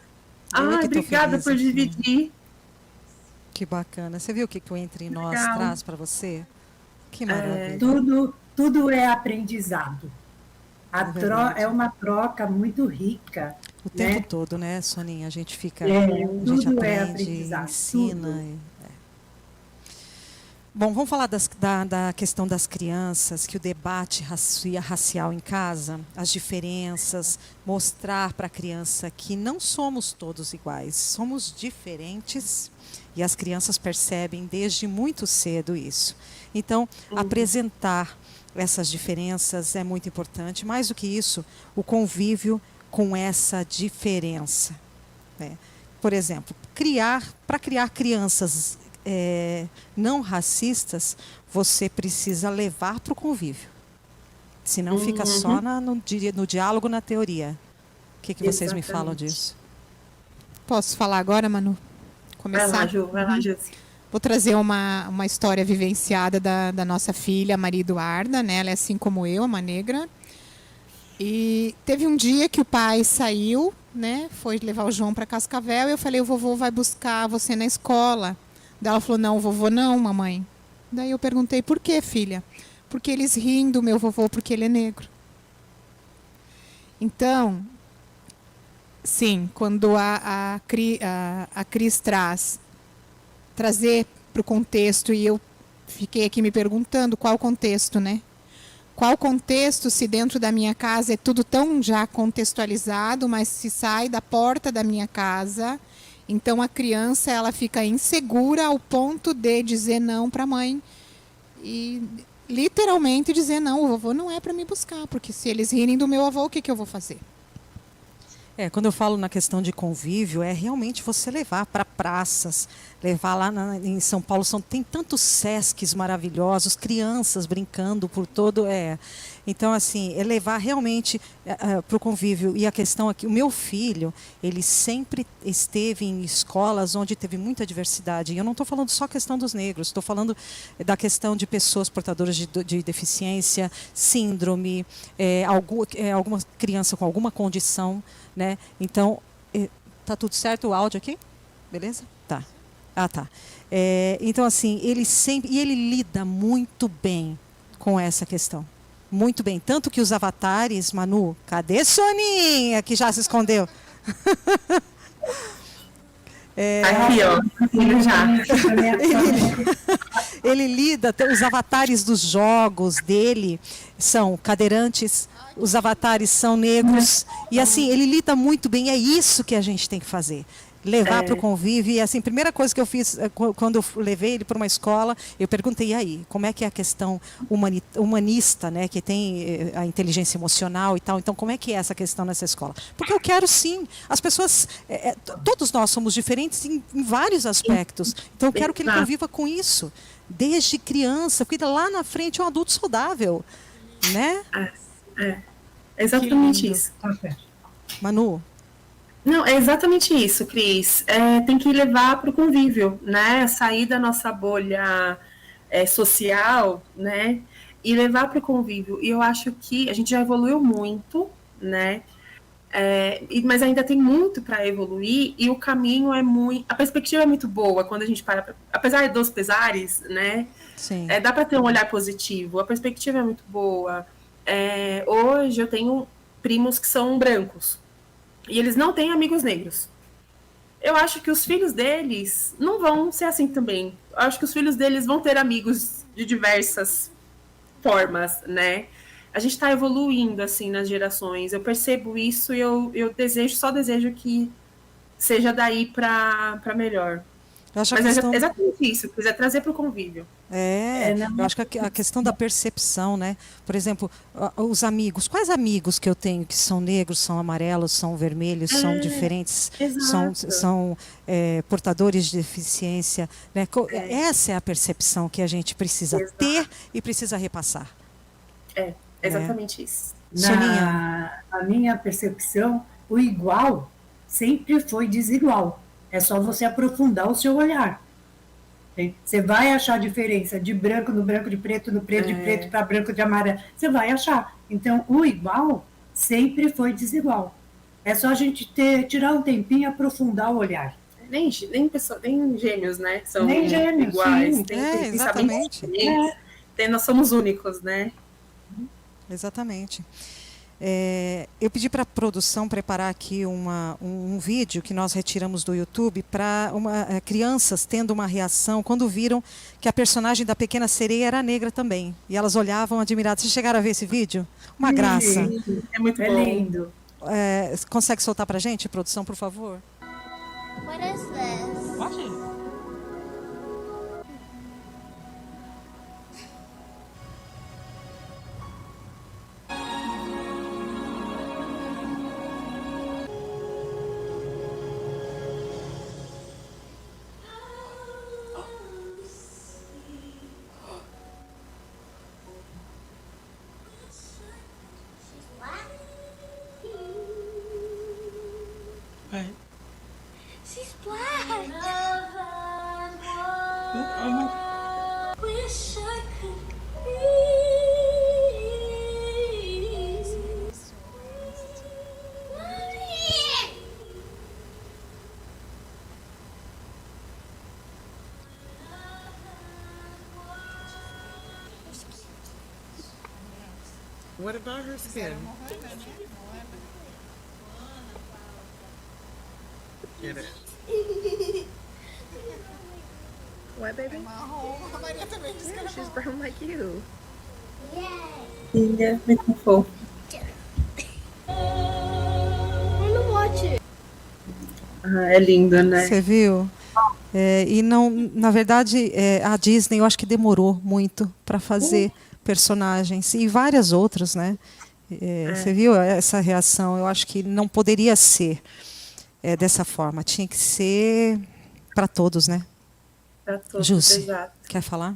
Eu é que tô Obrigada feliz por aqui. dividir. Que bacana. Você viu o que o Entre Nós Legal. traz para você? Que maravilha. Tudo é aprendizado. verdade. É uma troca muito rica. O tempo né? todo, né, Soninha? A gente fica, É, a gente tudo é aprende, aprendizado, ensina. tudo. Bom, vamos falar da questão das crianças, que o debate racial em casa, as diferenças, mostrar para a criança que não somos todos iguais, somos diferentes, e as crianças percebem desde muito cedo isso. Então, apresentar essas diferenças é muito importante. Mais do que isso, o convívio com essa diferença, né? Por exemplo, para criar crianças não racistas, você precisa levar para o convívio. Senão fica só no diálogo, na teoria. O que vocês me falam Exatamente. disso? Posso falar agora, Manu? Começar? Vai lá, Ju, vai lá, Ju. Vou trazer uma história vivenciada da nossa filha, Maria Eduarda, né? Ela é assim como eu, uma negra. E teve um dia que o pai saiu, né? Foi levar o João para Cascavel, e eu falei, o vovô vai buscar você na escola. Daí ela falou, não, vovô não, mamãe. Daí eu perguntei, por que, filha? Porque eles riem do meu vovô porque ele é negro. Então, sim, quando a Cris trazer para o contexto, e eu fiquei aqui me perguntando qual o contexto, né? Qual contexto, se dentro da minha casa é tudo tão já contextualizado, mas se sai da porta da minha casa, então a criança ela fica insegura ao ponto de dizer não para a mãe e literalmente dizer não, o vovô não é para me buscar, porque se eles rirem do meu avô, o que eu vou fazer? Quando eu falo na questão de convívio, é realmente você levar para praças, levar lá em São Paulo, tem tantos sescs maravilhosos, crianças brincando por todo. Então, assim, é levar realmente para o convívio. E a questão aqui, o meu filho, ele sempre esteve em escolas onde teve muita diversidade. E eu não estou falando só a questão dos negros, estou falando da questão de pessoas portadoras de deficiência, síndrome, alguma criança com alguma condição, né? Então, tá tudo certo o áudio aqui? Beleza? Tá. Ah, tá. Então, assim, ele lida muito bem com essa questão. Muito bem. Tanto que os avatares, Manu, cadê Soninha, que já se escondeu? Aqui, ó. Já. Ele lida, os avatares dos jogos dele são cadeirantes, os avatares são negros, e assim, ele lida muito bem, é isso que a gente tem que fazer. Levar para o convívio, e assim, a primeira coisa que eu fiz, quando eu levei ele para uma escola, eu perguntei, e aí, como é que é a questão humanista, né, que tem a inteligência emocional e tal, então como é que é essa questão nessa escola? Porque eu quero sim, as pessoas, todos nós somos diferentes em vários aspectos, então eu quero que ele conviva com isso, desde criança, porque lá na frente é um adulto saudável, né? É exatamente isso. Manu? Não, é exatamente isso, Cris. Tem que levar para o convívio, né? Sair da nossa bolha social, né? E levar para o convívio. E eu acho que a gente já evoluiu muito, né? Mas ainda tem muito para evoluir, e o caminho a perspectiva é muito boa quando a gente para, apesar dos pesares, né? Sim. Dá para ter um olhar positivo, a perspectiva é muito boa. Hoje eu tenho primos que são brancos, e eles não têm amigos negros. Eu acho que os filhos deles não vão ser assim também. Eu acho que os filhos deles vão ter amigos de diversas formas, né? A gente está evoluindo, assim, nas gerações. Eu percebo isso e eu só desejo que seja daí para melhor. Eu acho Mas é exatamente isso, quiser trazer para o convívio. Eu acho que a questão da percepção, né? Por exemplo, os amigos. Quais amigos que eu tenho que são negros, são amarelos, são vermelhos, são diferentes, são portadores de deficiência, né? Essa é a percepção que a gente precisa ter e precisa repassar. Exatamente isso. A minha percepção, o igual sempre foi desigual. É só você aprofundar o seu olhar. Você vai achar diferença de branco no branco, de preto no preto, de preto para branco, de amarelo. Você vai achar. Então, o igual sempre foi desigual. É só a gente tirar um tempinho e aprofundar o olhar. Nem gêmeos, né? São nem gêmeos, iguais. Sim. Exatamente. Nós somos únicos, né? Exatamente. Eu pedi para a produção preparar aqui um vídeo que nós retiramos do YouTube para crianças tendo uma reação quando viram que a personagem da Pequena Sereia era negra também. E elas olhavam admiradas. Vocês chegaram a ver esse vídeo? Uma graça. É muito bom. Lindo. Consegue soltar para a gente, produção, por favor? What is this? Watch it. Right. She's black. Oh my. Wish I could What about her skin? Get it. What, baby? Yeah, she's brown like you. É muito fofo. wanna watch it. É lindo, né? Você viu? E não, na verdade, a Disney, eu acho que demorou muito para fazer personagens e várias outras, né? Você viu essa reação? Eu acho que não poderia ser dessa forma. Tinha que ser para todos, né? Pra todos, Jussi, exato. quer falar?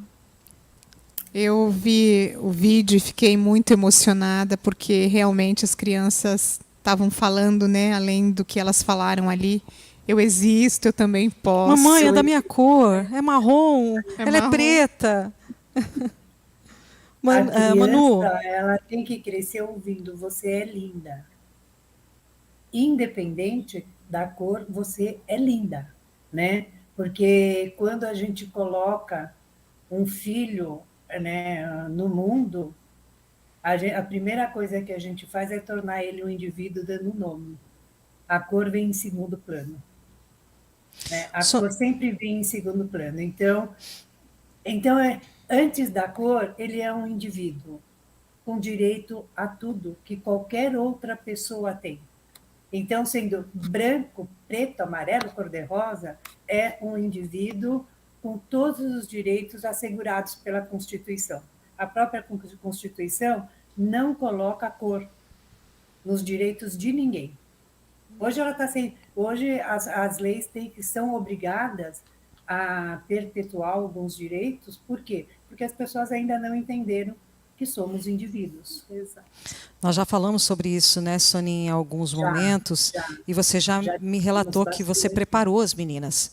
Eu vi o vídeo e fiquei muito emocionada porque realmente as crianças estavam falando, né, além do que elas falaram ali. Eu existo, eu também posso. Mamãe, é da minha cor, é marrom, ela marrom. é preta. A criança, Manu, ela tem que crescer ouvindo você é linda. Independente da cor, você é linda, né? Porque quando a gente coloca um filho, né, no mundo, a primeira coisa que a gente faz é tornar ele um indivíduo dando um nome. A cor vem em segundo plano. Né? A cor sempre vem em segundo plano. Então antes da cor, ele é um indivíduo com direito a tudo que qualquer outra pessoa tem. Então, sendo branco, preto, amarelo, cor-de-rosa, é um indivíduo com todos os direitos assegurados pela Constituição. A própria Constituição não coloca a cor nos direitos de ninguém. Hoje as leis são obrigadas a perpetuar alguns direitos. Por quê? Porque as pessoas ainda não entenderam que somos indivíduos. Exato. nós já falamos sobre isso, né, Soninha, em alguns momentos, e você já me relatou que você preparou as meninas.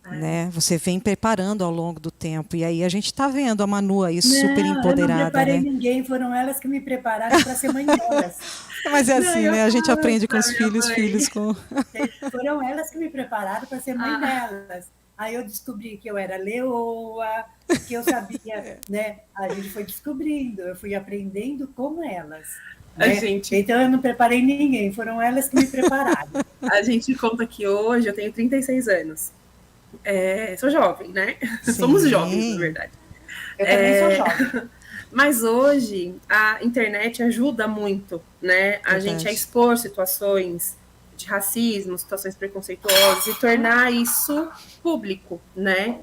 Né? Você vem preparando ao longo do tempo. E aí a gente está vendo a Manu aí super empoderada. Eu não preparei né? ninguém, foram elas que me prepararam para ser mãe delas. Mas é assim, né? A gente aprende com os filhos com. Foram elas que me prepararam para ser mãe delas. Aí eu descobri que eu era leoa, que eu sabia, né? A gente foi descobrindo, eu fui aprendendo com elas. Né? Então eu não preparei ninguém, foram elas que me prepararam. A gente conta que hoje eu tenho 36 anos. Sou jovem, né? Sim. Somos jovens, na verdade. Eu também sou jovem. Mas hoje a internet ajuda muito, né? A gente a expor situações de racismo, situações preconceituosas e tornar isso público, né?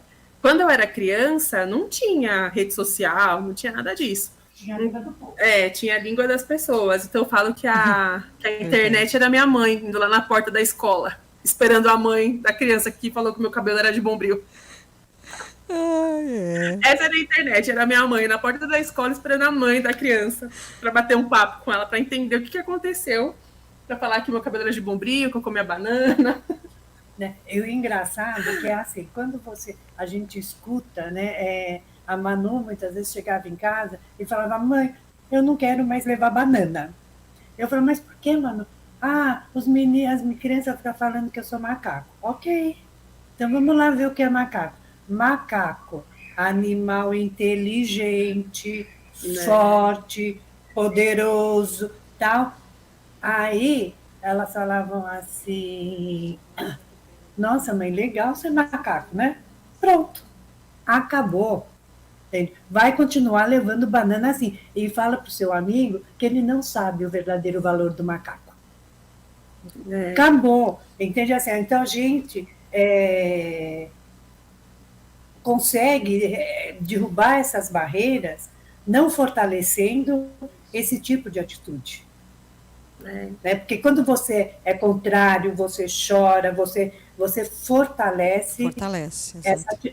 quando eu era criança, não tinha rede social, não tinha nada disso. Tinha a língua do povo. Tinha a língua das pessoas. Então eu falo que a internet era minha mãe, indo lá na porta da escola, esperando a mãe da criança que falou que meu cabelo era de Bombril. Essa era a internet, era a minha mãe na porta da escola esperando a mãe da criança para bater um papo com ela, para entender o que aconteceu, para falar que meu cabelo era de Bombril, que eu comia banana. Né? E o engraçado que é assim, quando a gente escuta, né, a Manu muitas vezes chegava em casa e falava, mãe, eu não quero mais levar banana. Eu falava, mas por que, Manu? As crianças ficam falando que eu sou macaco. Ok, então vamos lá ver o que é macaco. Macaco, animal inteligente, forte, poderoso, tal. Aí elas falavam assim, nossa, mãe, legal ser macaco, né? Pronto, acabou. Vai continuar levando banana assim. E fala para o seu amigo que ele não sabe o verdadeiro valor do macaco. Acabou. Entende assim? Então a gente consegue derrubar essas barreiras não fortalecendo esse tipo de atitude. Né? Porque quando você é contrário, você chora, você fortalece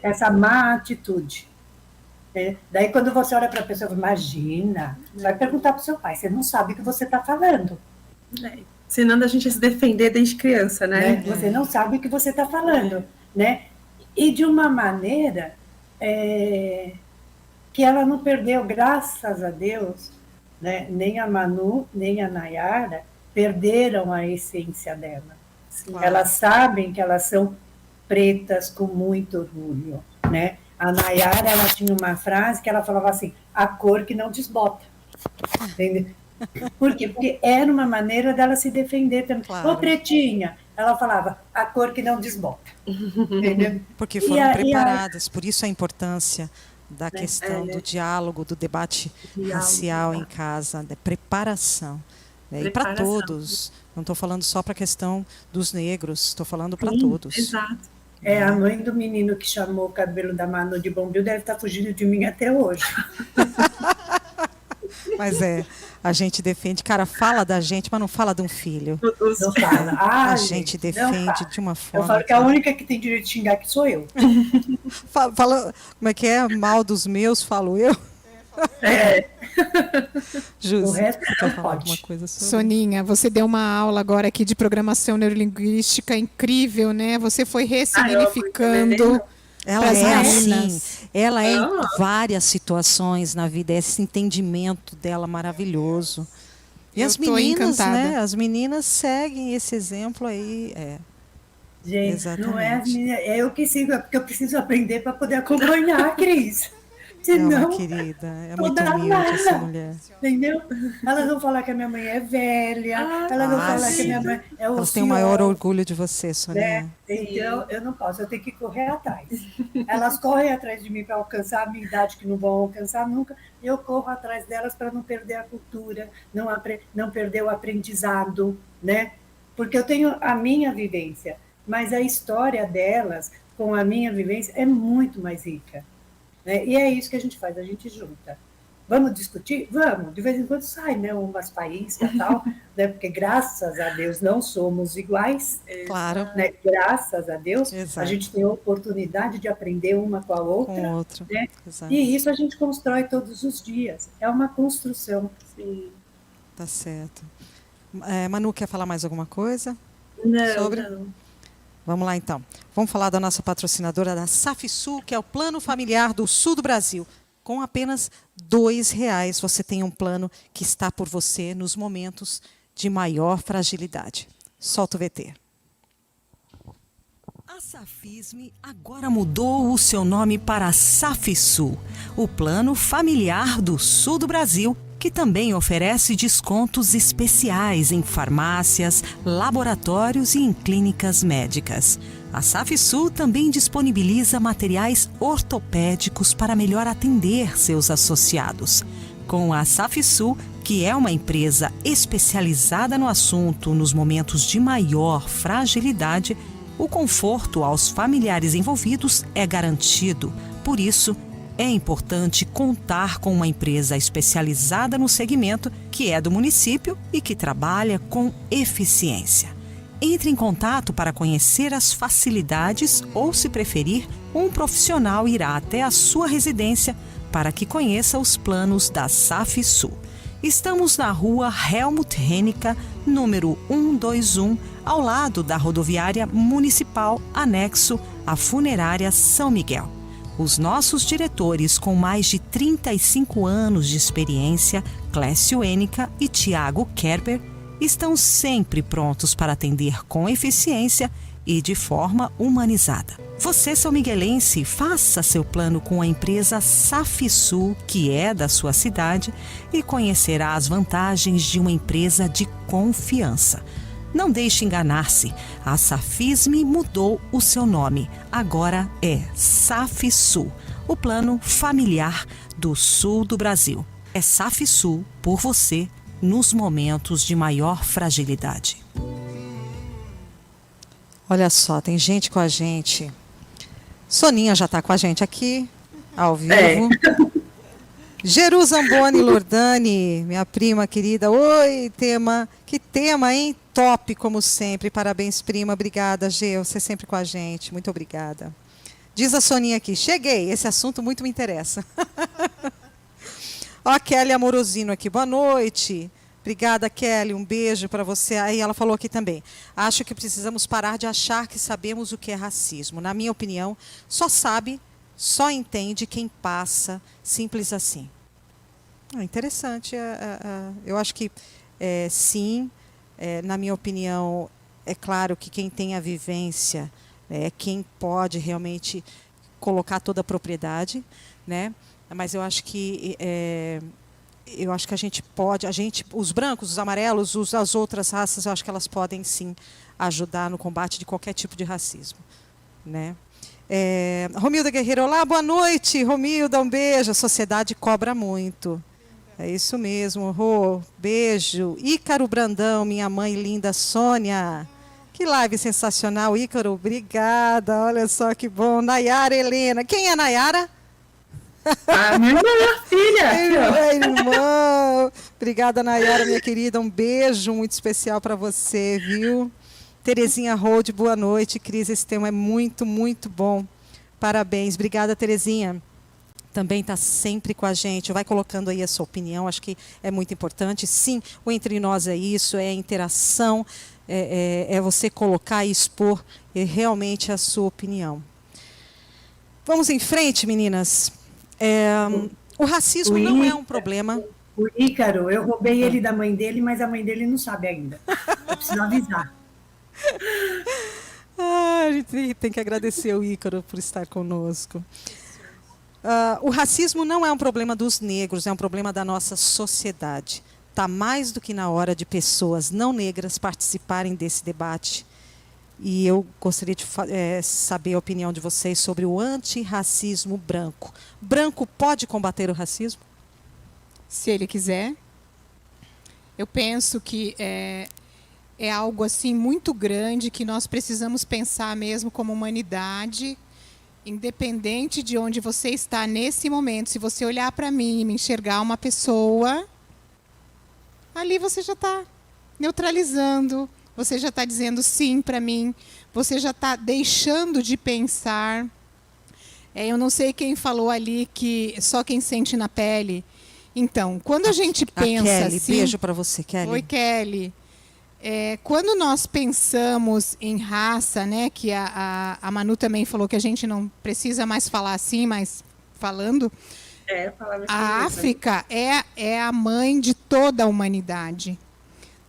essa má atitude. Né? Daí quando você olha para a pessoa, imagina, vai perguntar para o seu pai, você não sabe o que você está falando. Ensinando a gente a se defender desde criança, né? Você não sabe o que você está falando. Né? E de uma maneira que ela não perdeu, graças a Deus, né? Nem a Manu, nem a Nayara perderam a essência dela. Claro. Elas sabem que elas são pretas com muito orgulho. Né? A Nayara, ela tinha uma frase que ela falava assim, a cor que não desbota. Entendeu? Por quê? Porque era uma maneira dela se defender também. Claro. Ô, pretinha, ela falava, a cor que não desbota. Entendeu? Porque foram preparadas, por isso a importância da questão do diálogo, do debate racial em casa, da preparação. E para todos, não estou falando só para a questão dos negros, estou falando para todos. Exato. A mãe do menino que chamou o cabelo da Manu de Bombril deve estar fugindo de mim até hoje. Mas a gente defende, cara, fala da gente, mas não fala de um filho. Não fala. A gente defende de uma forma. Eu falo que a única que tem direito de xingar aqui sou eu. Fala, como é que é? Mal dos meus, falo eu. O resto não falar alguma coisa sobre... Soninha, você deu uma aula agora aqui de programação neurolinguística incrível, né? Você foi ressignificando. Ela é assim, ela é em várias situações na vida, esse entendimento dela maravilhoso. E as meninas, né? As meninas seguem esse exemplo aí. Gente, exatamente. Não é as meninas, é eu que sigo, porque eu preciso aprender para poder acompanhar a Cris. Senão, é uma querida, é muito humilde essa mulher. Entendeu? Elas vão falar que a minha mãe é velha, elas vão falar que a minha mãe é o Elas têm o maior orgulho de você, Sonia. Né? Então, eu não posso, eu tenho que correr atrás. Elas correm atrás de mim para alcançar a minha idade, que não vão alcançar nunca, e eu corro atrás delas para não perder a cultura, não perder o aprendizado, né? Porque eu tenho a minha vivência, mas a história delas, com a minha vivência, é muito mais rica. Né? E é isso que a gente faz, a gente junta. Vamos discutir? Vamos, de vez em quando sai, né, umas faíscas e tal, né, porque graças a Deus não somos iguais. Claro. Né, graças a Deus, exato. A gente tem a oportunidade de aprender uma com a outra. Com outra. Né? E isso a gente constrói todos os dias. É uma construção. Sim. Tá certo. Manu, quer falar mais alguma coisa? Não. Vamos lá, então. Vamos falar da nossa patrocinadora da Safisul, que é o Plano Familiar do Sul do Brasil. Com apenas R$2, você tem um plano que está por você nos momentos de maior fragilidade. Solta o VT. A Safisme agora mudou o seu nome para Safisul, o Plano Familiar do Sul do Brasil, que também oferece descontos especiais em farmácias, laboratórios e em clínicas médicas. A Safisul também disponibiliza materiais ortopédicos para melhor atender seus associados. Com a Safisul, que é uma empresa especializada no assunto nos momentos de maior fragilidade, O conforto aos familiares envolvidos é garantido, por isso, é importante contar com uma empresa especializada no segmento que é do município e que trabalha com eficiência. Entre em contato para conhecer as facilidades ou, se preferir, um profissional irá até a sua residência para que conheça os planos da Safisul. Estamos na rua Helmut Hennicke, número 121, ao lado da rodoviária municipal, anexo à funerária São Miguel. Os nossos diretores, com mais de 35 anos de experiência, Clécio Hennicke e Tiago Kerber, estão sempre prontos para atender com eficiência e de forma humanizada. Você, são miguelense, faça seu plano com a empresa Safisul, que é da sua cidade, e conhecerá as vantagens de uma empresa de confiança. Não deixe enganar-se, a Safisme mudou o seu nome. Agora é Safisul, o plano familiar do sul do Brasil. É Safisul por você nos momentos de maior fragilidade. Olha só, tem gente com a gente. Soninha já está com a gente aqui, ao vivo. Geru Zamboni Lordani, minha prima querida. Oi, que tema, hein? Top, como sempre. Parabéns, prima. Obrigada, Gê. Você sempre com a gente. Muito obrigada. Diz a Soninha aqui, cheguei. Esse assunto muito me interessa. Ó, a Kelly Amorosino aqui. Boa noite. Obrigada, Kelly. Um beijo para você. Aí ela falou aqui também. Acho que precisamos parar de achar que sabemos o que é racismo. Na minha opinião, só entende quem passa, simples assim. Interessante. Eu acho que, sim, na minha opinião, é claro que quem tem a vivência é quem pode realmente colocar toda a propriedade, né? Mas eu acho que a gente pode, os brancos, os amarelos, as outras raças, eu acho que elas podem sim ajudar no combate de qualquer tipo de racismo, né? Romilda Guerreiro, olá, boa noite, Romilda, um beijo. A sociedade cobra muito. É isso mesmo, Rô, beijo. Ícaro Brandão, minha mãe linda, Sônia. Que live sensacional, Ícaro, obrigada, olha só que bom. Nayara Helena, quem é Nayara? Minha filha. Irmão. Obrigada, Nayara, minha querida, um beijo muito especial para você, viu? Terezinha Rode, boa noite, Cris, esse tema é muito, muito bom. Parabéns, obrigada, Terezinha. Também está sempre com a gente, vai colocando aí a sua opinião, acho que é muito importante. Sim, o Entre Nós é isso, é a interação, é você colocar e expor realmente a sua opinião. Vamos em frente, meninas. O racismo não é um problema. O Ícaro, eu roubei ele da mãe dele, mas a mãe dele não sabe ainda. Eu preciso avisar. A gente tem que agradecer o Ícaro por estar conosco. O racismo não é um problema dos negros, é um problema da nossa sociedade. Está mais do que na hora de pessoas não negras participarem desse debate. E eu gostaria de saber a opinião de vocês sobre o antirracismo branco. Branco pode combater o racismo? Se ele quiser. Eu penso que é algo assim muito grande que nós precisamos pensar mesmo como humanidade, independente de onde você está nesse momento. Se você olhar para mim e me enxergar uma pessoa, ali você já está neutralizando, você já está dizendo sim para mim, você já está deixando de pensar. Eu não sei quem falou ali que só quem sente na pele. Então, quando a gente pensa Kelly, assim... beijo para você, Kelly. Oi, Kelly. Quando nós pensamos em raça, né, que a Manu também falou que a gente não precisa mais falar assim, mas falando, a África é a mãe de toda a humanidade.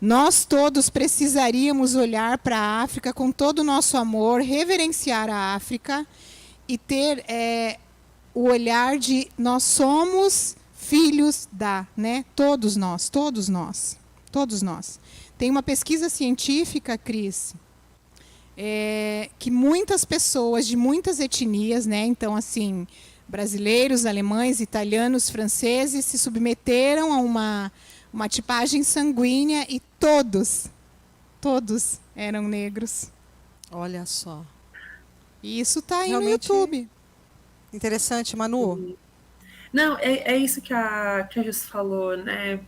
Nós todos precisaríamos olhar para a África com todo o nosso amor, reverenciar a África e ter o olhar de nós somos filhos da, né? Todos nós. Tem uma pesquisa científica, Cris, que muitas pessoas de muitas etnias, né? Então, assim, brasileiros, alemães, italianos, franceses se submeteram a uma tipagem sanguínea e todos eram negros. Olha só. E isso está aí Realmente- no YouTube. Interessante, Manu. Não, é isso que a Jus falou, né?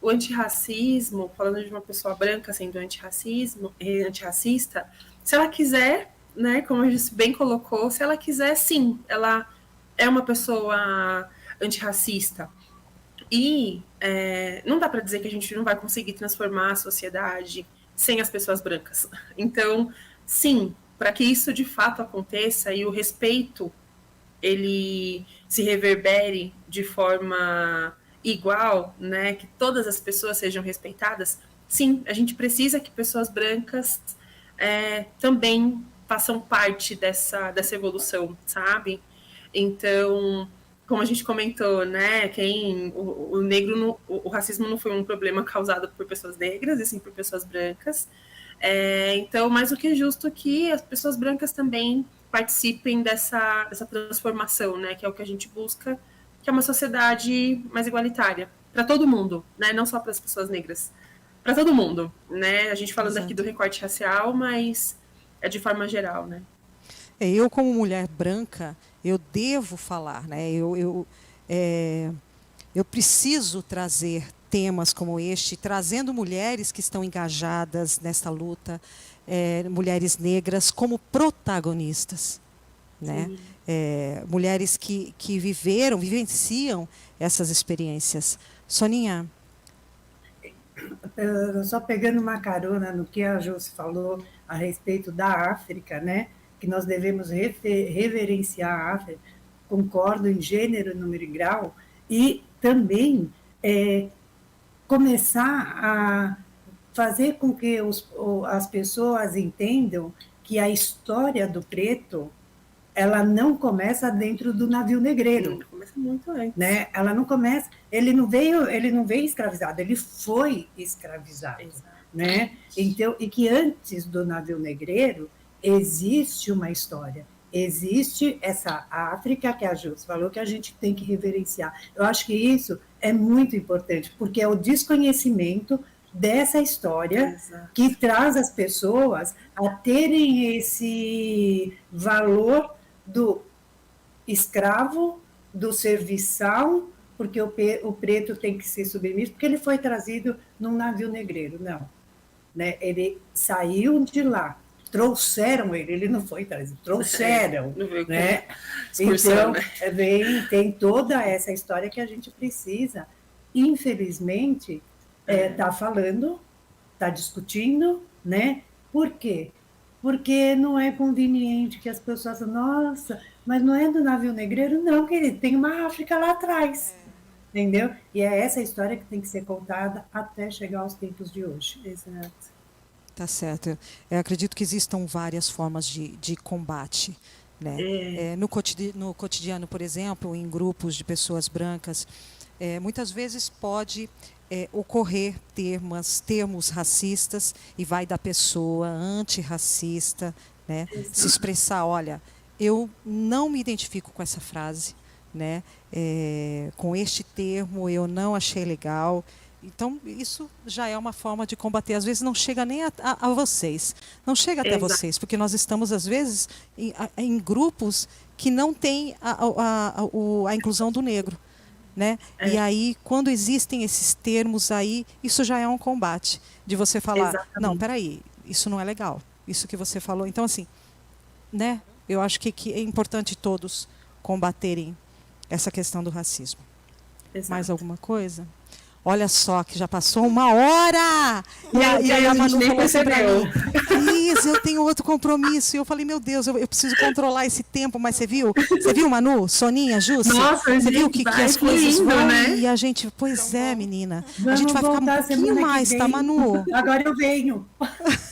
O antirracismo, falando de uma pessoa branca sendo antirracista, se ela quiser, né, como a Jus bem colocou, se ela quiser, sim, ela é uma pessoa antirracista. E não dá para dizer que a gente não vai conseguir transformar a sociedade sem as pessoas brancas. Então, sim, para que isso de fato aconteça e o respeito ele se reverbere de forma igual, né, que todas as pessoas sejam respeitadas, sim, a gente precisa que pessoas brancas também façam parte dessa evolução, sabe? Então, como a gente comentou, né, o negro, o racismo não foi um problema causado por pessoas negras, e sim por pessoas brancas. Então, mais do que justo que as pessoas brancas também participem dessa transformação, né, que é o que a gente busca, que é uma sociedade mais igualitária para todo mundo, né, não só para as pessoas negras, para todo mundo, né? A gente falando Exato. aqui do recorte racial, mas é de forma geral, né? Eu, como mulher branca, eu devo falar, né? Eu preciso trazer temas como este, trazendo mulheres que estão engajadas nesta luta, mulheres negras como protagonistas, né? Mulheres que vivenciam essas experiências. Soninha, Só pegando uma carona no que a Josi falou a respeito da África, né? Que nós devemos reverenciar a África, concordo em gênero, número e grau, e também começar a fazer com que as pessoas entendam que a história do preto ela não começa dentro do navio negreiro. Começa muito antes. Né? Ela não começa, ele não veio escravizado, ele foi escravizado. Exato. Né? Então, e que antes do navio negreiro existe uma história, existe essa África que a Jus falou que a gente tem que reverenciar. Eu acho que isso é muito importante, porque é o desconhecimento dessa história Exato. que traz as pessoas a terem esse valor do escravo, do serviçal, porque o preto tem que ser submisso, porque ele foi trazido num navio negreiro, não. Né? Ele saiu de lá, trouxeram ele não foi trazido, trouxeram. Né? Então, né? Tem toda essa história que a gente precisa, infelizmente, tá falando, tá discutindo, né? Por quê? Porque não é conveniente que as pessoas falem, nossa, mas não é do navio negreiro? Não, querido, tem uma África lá atrás. Entendeu? E é essa história que tem que ser contada até chegar aos tempos de hoje. Exato. tá certo. Eu acredito que existam várias formas de combate. Né? No cotidiano, por exemplo, em grupos de pessoas brancas, muitas vezes pode ocorrer termos racistas e vai da pessoa antirracista, né? Se expressar, olha, eu não me identifico com essa frase, né? Com este termo eu não achei legal. Então, isso já é uma forma de combater. Às vezes não chega nem a vocês. Não chega até vocês, porque nós estamos, às vezes, em grupos que não têm a inclusão do negro. Né? E aí, quando existem esses termos aí, isso já é um combate. De você falar, exatamente. Não, peraí, isso não é legal. Isso que você falou. Então, assim, né? Eu acho que é importante todos combaterem essa questão do racismo. Exato. Mais alguma coisa? Olha só, que já passou 1 hora! E aí a Manu falou assim pra mim, Cris, eu tenho outro compromisso. E eu falei, meu Deus, eu preciso controlar esse tempo. Mas você viu? Você viu, Manu? Soninha, Jússi? Nossa, você viu que as coisas vão? Né? E a gente, pois é, menina. Vamos a gente vai ficar um pouquinho mais, tá, Manu? Agora eu venho.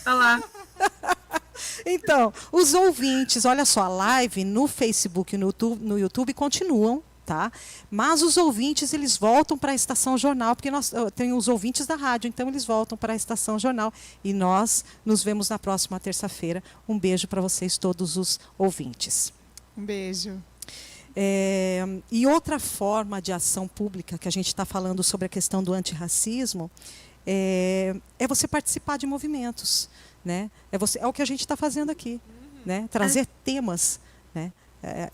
Tá lá. Então, os ouvintes, olha só, a live no Facebook e no YouTube continuam. Tá? Mas os ouvintes, eles voltam para a Estação Jornal, porque nós temos os ouvintes da rádio, então eles voltam para a Estação Jornal. E nós nos vemos na próxima terça-feira. Um beijo para vocês, todos os ouvintes. Um beijo. E outra forma de ação pública, que a gente está falando sobre a questão do antirracismo, é você participar de movimentos. né? É o que a gente está fazendo aqui, né? Trazer temas, né?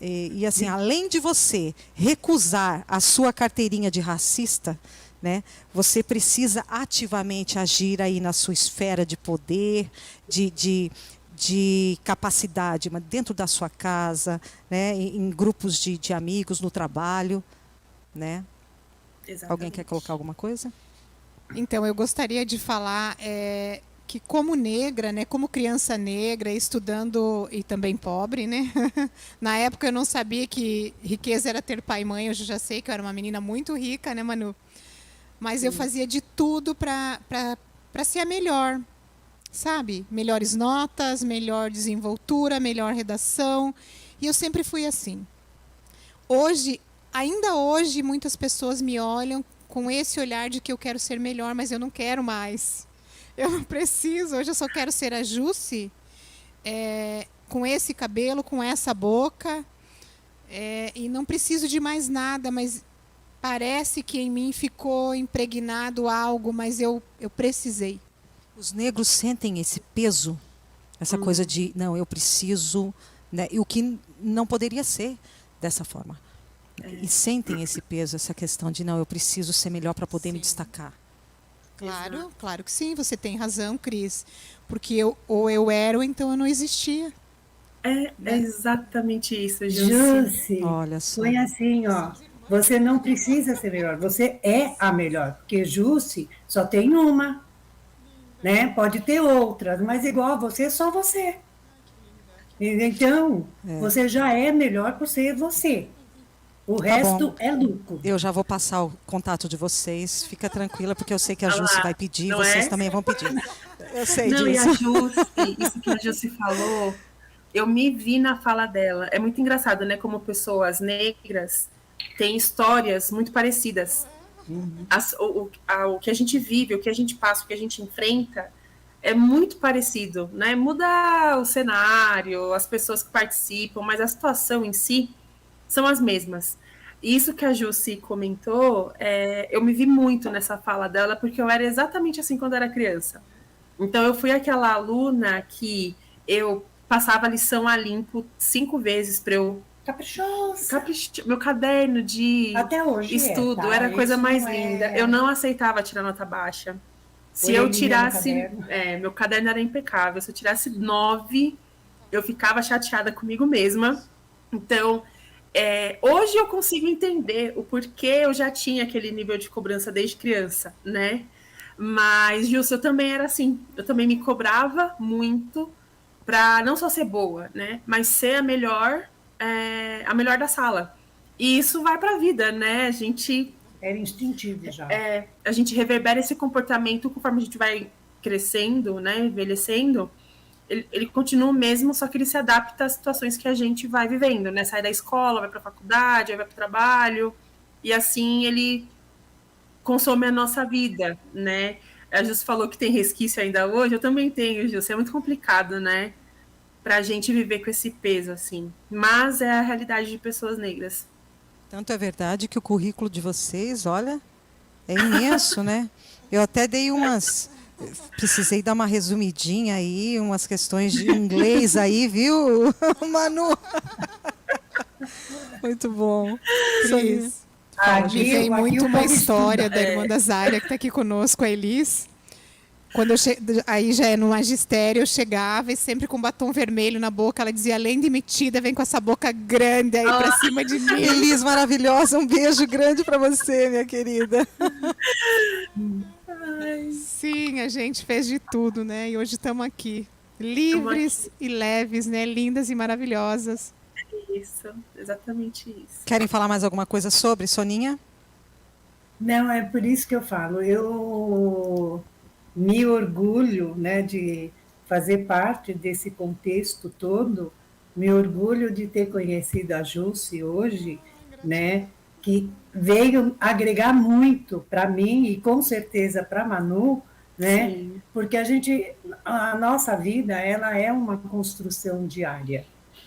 E assim, além de você recusar a sua carteirinha de racista, né, você precisa ativamente agir aí na sua esfera de poder, de capacidade, mas dentro da sua casa, né, em grupos de amigos, no trabalho, né? Exatamente. Alguém quer colocar alguma coisa? Então, eu gostaria de falar que como negra, né, como criança negra, estudando e também pobre, né? Na época eu não sabia que riqueza era ter pai e mãe, hoje eu já sei que eu era uma menina muito rica, né, Manu? Mas eu fazia de tudo para ser a melhor, sabe? Melhores notas, melhor desenvoltura, melhor redação. E eu sempre fui assim. Ainda hoje, muitas pessoas me olham com esse olhar de que eu quero ser melhor, mas eu não quero mais. Eu não preciso. Hoje eu só quero ser a Jussi, com esse cabelo, com essa boca, e não preciso de mais nada, mas parece que em mim ficou impregnado algo, mas eu precisei. Os negros sentem esse peso, essa coisa de, não, eu preciso, né? E o que não poderia ser dessa forma. E sentem esse peso, essa questão de, não, eu preciso ser melhor para poder me destacar. Claro, claro que sim, você tem razão, Cris. Porque ou eu era, ou então eu não existia. É exatamente isso, Jussi, Olha só. foi assim, ó. Você não precisa ser melhor, você é a melhor. Porque Jussi só tem uma, né? Pode ter outras, mas igual a você, só você. Então, você já é melhor por ser você. O resto é lucro. Eu já vou passar o contato de vocês. Fica tranquila, porque eu sei que a Jussi vai pedir, vocês também vão pedir. Eu sei disso. E a Jussi, isso que a Jussi falou, eu me vi na fala dela. É muito engraçado, né? Como pessoas negras têm histórias muito parecidas. O que a gente vive, o que a gente passa, o que a gente enfrenta é muito parecido, né? Muda o cenário, as pessoas que participam, mas a situação em si são as mesmas. Isso que a Jussi comentou, eu me vi muito nessa fala dela, porque eu era exatamente assim quando era criança. Então, eu fui aquela aluna que eu passava a lição a limpo 5 vezes para eu... Caprichosa. Meu caderno de Até hoje estudo era a coisa mais linda. Eu não aceitava tirar nota baixa. Se eu tirasse... meu caderno era impecável. Se eu tirasse 9, eu ficava chateada comigo mesma. Então... hoje eu consigo entender o porquê eu já tinha aquele nível de cobrança desde criança, né? Mas, Jussi, eu também era assim. Eu também me cobrava muito para não só ser boa, né? Mas ser a melhor da sala. E isso vai para a vida, né? A gente... Era instintivo já. A gente reverbera esse comportamento conforme a gente vai crescendo, né? Envelhecendo. Ele continua o mesmo, só que ele se adapta às situações que a gente vai vivendo, né? Sai da escola, vai para a faculdade, vai para o trabalho, e assim ele consome a nossa vida, né? A Jussi falou que tem resquício ainda hoje, eu também tenho, Jussi, é muito complicado, né? Para a gente viver com esse peso, assim. Mas é a realidade de pessoas negras. Tanto é verdade que o currículo de vocês, olha, é imenso, né? Eu até dei precisei dar uma resumidinha aí, umas questões de inglês aí, viu, Manu? Muito bom. Cris, tem muito uma história da irmã da Zária, que está aqui conosco, a Elis. Quando aí já no magistério, eu chegava e sempre com batom vermelho na boca, ela dizia, além de metida, vem com essa boca grande aí pra cima de mim. Elis, maravilhosa, um beijo grande para você, minha querida. Sim, a gente fez de tudo, né? E hoje estamos aqui, livres e leves, né? Lindas e maravilhosas. Isso, exatamente isso. Querem falar mais alguma coisa sobre, Soninha? Não, é por isso que eu falo. Eu me orgulho, né, de fazer parte desse contexto todo, me orgulho de ter conhecido a Jussi hoje, né, que veio agregar muito para mim e com certeza para a Manu, né, sim, porque a nossa vida, ela é uma construção diária,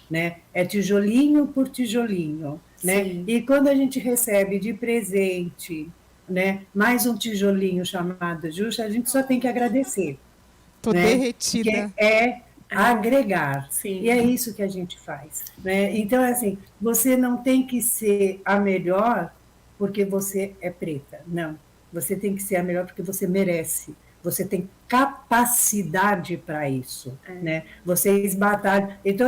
né, é tijolinho por tijolinho, né, e quando a gente recebe de presente, né, mais um tijolinho chamado Jussi, a gente só tem que agradecer, Tô né? derretida. Que é agregar. Sim. E é isso que a gente faz, né? Então, assim, você não tem que ser a melhor porque você é preta. Não. Você tem que ser a melhor porque você merece. Você tem capacidade para isso, né? Vocês batalham. Então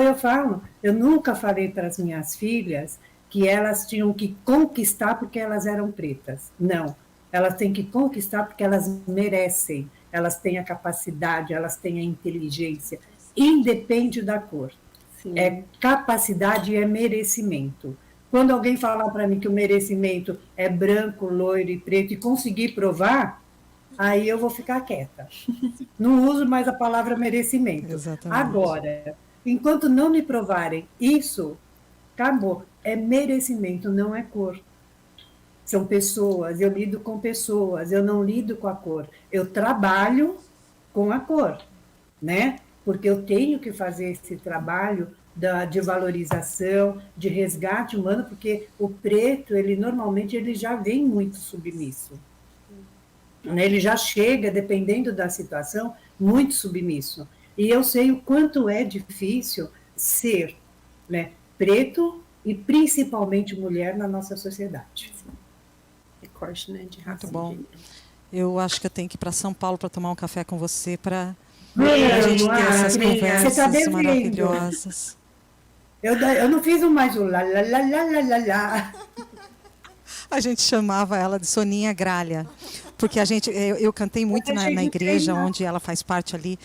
eu nunca falei para as minhas filhas que elas tinham que conquistar porque elas eram pretas. Não. Elas têm que conquistar porque elas merecem. Elas têm a capacidade, elas têm a inteligência. Independe da cor. Sim. É capacidade e é merecimento. Quando alguém falar para mim que o merecimento é branco, loiro e preto e conseguir provar, aí eu vou ficar quieta. Não uso mais a palavra merecimento. Exatamente. Agora, enquanto não me provarem isso, acabou. É merecimento, não é cor. São pessoas, eu lido com pessoas, eu não lido com a cor. Eu trabalho com a cor, né? Porque eu tenho que fazer esse trabalho de valorização, de resgate humano, porque o preto, normalmente, ele já vem muito submisso. Ele já chega, dependendo da situação, muito submisso. E eu sei o quanto é difícil ser, né, preto e principalmente mulher na nossa sociedade. Recorte, né, de raça. Muito bom. Eu acho que eu tenho que ir para São Paulo para tomar um café com você, para Vamos, a gente ter essas você conversas tá devendo. maravilhosas. Eu não fiz mais o lá, lá, lá, lá, lá, lá, lá. A gente chamava ela de Soninha Gralha, porque eu cantei muito na igreja onde ela faz parte ali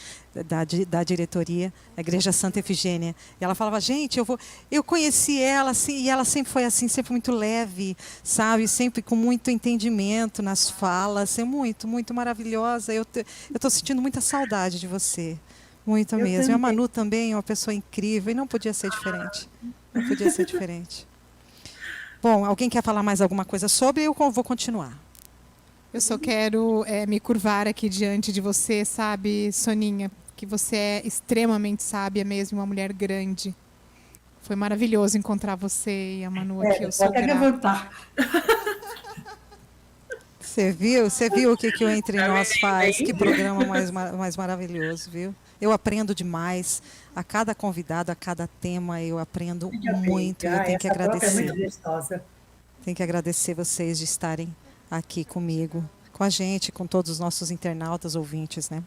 da diretoria, a Igreja Santa Efigênia. E ela falava, gente, eu conheci ela assim, e ela sempre foi assim, sempre muito leve, sabe, sempre com muito entendimento nas falas, é muito, muito maravilhosa. Eu estou sentindo muita saudade de você, muito Eu mesmo. E a também. Manu também é uma pessoa incrível e não podia ser diferente. Não podia ser diferente. Bom, alguém quer falar mais alguma coisa sobre? Eu vou continuar. Eu só quero me curvar aqui diante de você, sabe, Soninha, que você é extremamente sábia mesmo, uma mulher grande. Foi maravilhoso encontrar você e a Manu aqui. Eu sou Pode até grata. levantar. Você viu o que o Entre Nós faz? Que programa mais maravilhoso, viu? Eu aprendo demais. A cada convidado, a cada tema, eu aprendo muito. E eu tenho que Essa troca é muito agradecer. gostosa. Tenho que agradecer vocês de estarem aqui comigo, com a gente, com todos os nossos internautas, ouvintes, né?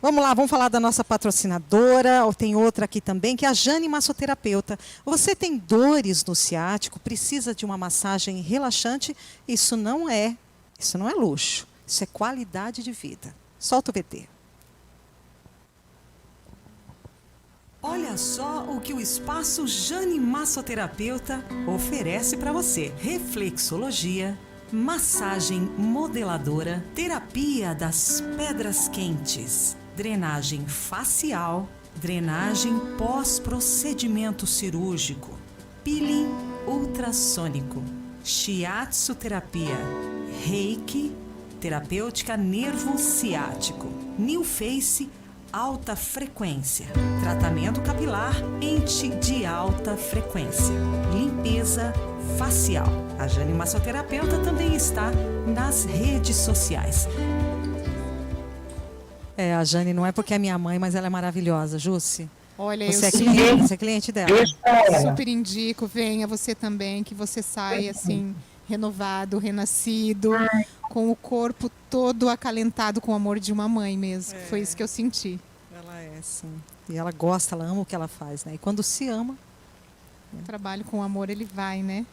Vamos lá, vamos falar da nossa patrocinadora. Tem outra aqui também, que é a Jane Massoterapeuta. Você tem dores no ciático, precisa de uma massagem relaxante? Isso não é luxo. Isso é qualidade de vida. Solta o VT. Olha só o que o Espaço Jane Massoterapeuta oferece para você. Reflexologia, massagem modeladora, terapia das pedras quentes, drenagem facial, drenagem pós-procedimento cirúrgico, peeling ultrassônico, shiatsu terapia, reiki, terapêutica nervo ciático, new face alta frequência, tratamento capilar ente de alta frequência, limpeza facial. A Jane Massoterapeuta também está nas redes sociais. A Jane não é porque é minha mãe, mas ela é maravilhosa, Jússi. Olha, Você eu é cliente dela. super indico, venha você também, que você sai assim, renovado, renascido, com o corpo todo acalentado com o amor de uma mãe mesmo. Foi isso que eu senti. Ela é, sim. E ela gosta, ela ama o que ela faz, né? E quando se ama... O trabalho com amor, ele vai, né?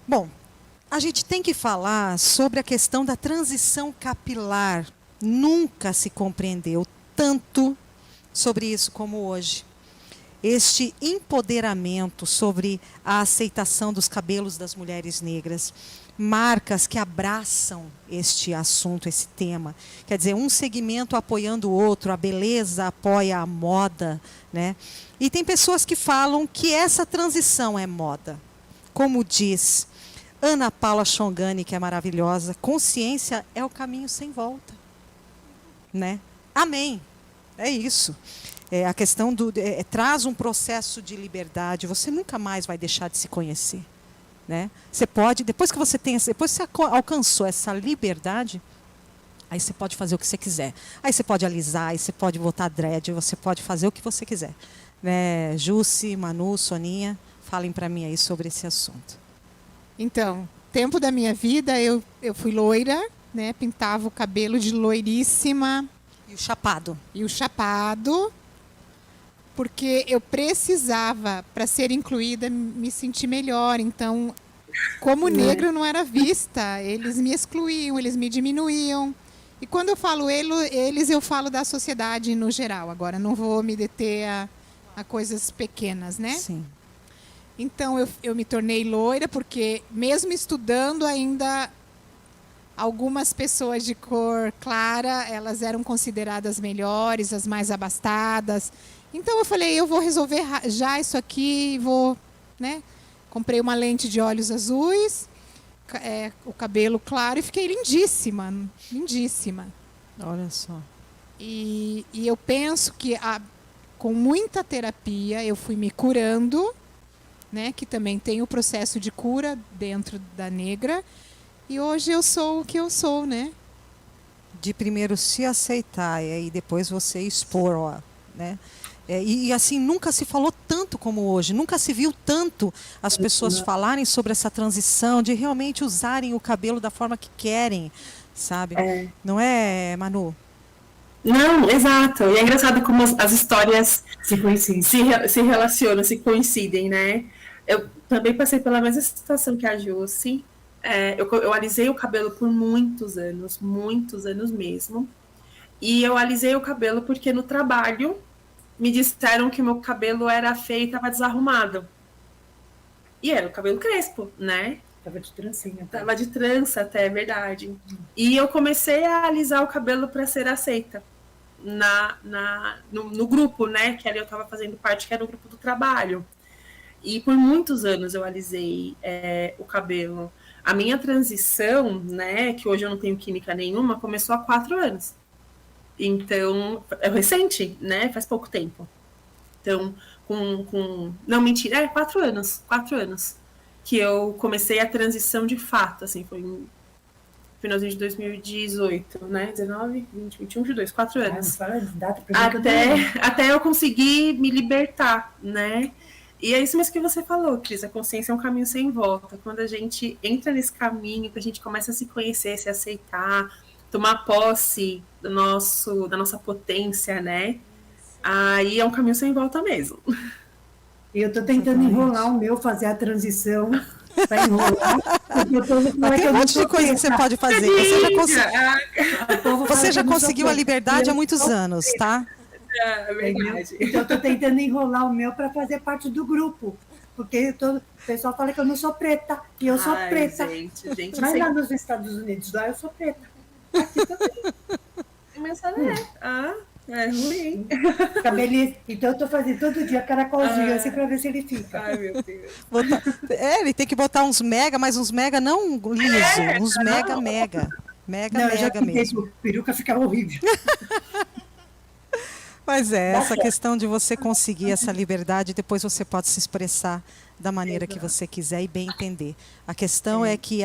Bom, a gente tem que falar sobre a questão da transição capilar. Nunca se compreendeu tanto sobre isso como hoje. Este empoderamento sobre a aceitação dos cabelos das mulheres negras, marcas que abraçam este assunto, esse tema. Quer dizer, um segmento apoiando o outro, a beleza apoia a moda, né? E tem pessoas que falam que essa transição é moda. Como diz Ana Paula Chongani, que é maravilhosa, consciência é o caminho sem volta. Né? Amém. É isso. A questão traz um processo de liberdade. Você nunca mais vai deixar de se conhecer, né? Você pode, depois que você alcançou essa liberdade, Aí você pode fazer o que você quiser. Aí você pode alisar, aí você pode botar dread, você pode fazer o que você quiser. Né? Jussi, Manu, Soninha, falem para mim aí sobre esse assunto. Então, tempo da minha vida, eu fui loira, né? Pintava o cabelo de loiríssima. E o chapado? E o chapado, porque eu precisava, para ser incluída, me sentir melhor. Então, como negra eu não era vista, eles me excluíam, eles me diminuíam. E quando eu falo eles, eu falo da sociedade no geral. Agora, não vou me deter a coisas pequenas, né? Sim. Então, eu me tornei loira, porque mesmo estudando ainda, algumas pessoas de cor clara, elas eram consideradas melhores, as mais abastadas. Então, eu falei, eu vou resolver já isso aqui, vou, né? Comprei uma lente de olhos azuis, o cabelo claro e fiquei lindíssima, lindíssima. Olha só. E eu penso que com muita terapia eu fui me curando, né? Que também tem o processo de cura dentro da negra. E hoje eu sou o que eu sou, né? De primeiro se aceitar e aí depois você expor, ó, né? E assim, nunca se falou tanto como hoje, nunca se viu tanto as pessoas falarem sobre essa transição, de realmente usarem o cabelo da forma que querem, sabe? Não é, Manu? Não, exato. E é engraçado como as histórias se relacionam, se coincidem, né? Eu também passei pela mesma situação que a Jussi. Eu alisei o cabelo por muitos anos mesmo. E eu alisei o cabelo porque no trabalho me disseram que o meu cabelo era feio e estava desarrumado. E era o cabelo crespo, né? Tava de trancinha. Tá? Tava de trança até, é verdade. E eu comecei a alisar o cabelo para ser aceita no grupo, né? Que ali eu estava fazendo parte, que era o grupo do trabalho. E por muitos anos eu alisei o cabelo. A minha transição, né? Que hoje eu não tenho química nenhuma, começou há 4 anos. Então, é recente, né? Faz pouco tempo. Então, não, mentira, 4 anos. 4 anos. Que eu comecei a transição de fato, assim, foi em finalzinho de 2018, né? 19, 20, 21, 22, 4 anos. Não fala de data pra mim até eu conseguir me libertar, né? E é isso mesmo que você falou, Cris, a consciência é um caminho sem volta. Quando a gente entra nesse caminho, que a gente começa a se conhecer, se aceitar, tomar posse da nossa potência, né? Aí é um caminho sem volta mesmo. E eu tô tentando enrolar o meu, fazer a transição para enrolar. Mas tem um monte de coisa que você pode fazer. Você já conseguiu a liberdade há muitos anos, tá? É verdade. Então eu tô tentando enrolar o meu para fazer parte do grupo. Porque o pessoal fala que eu não sou preta. E eu sou preta. Gente, mas lá nos Estados Unidos, lá eu sou preta. Aqui também. Mas é ruim. Cabelinho. Então eu tô fazendo todo dia caracolzinho assim para ver se ele fica. Ai, meu Deus. Ele tem que botar uns mega, mas uns mega não liso. Uns mega. Mega mesmo. Peruca fica horrível. Mas essa questão de você conseguir essa liberdade, depois você pode se expressar da maneira que você quiser e bem entender. A questão é que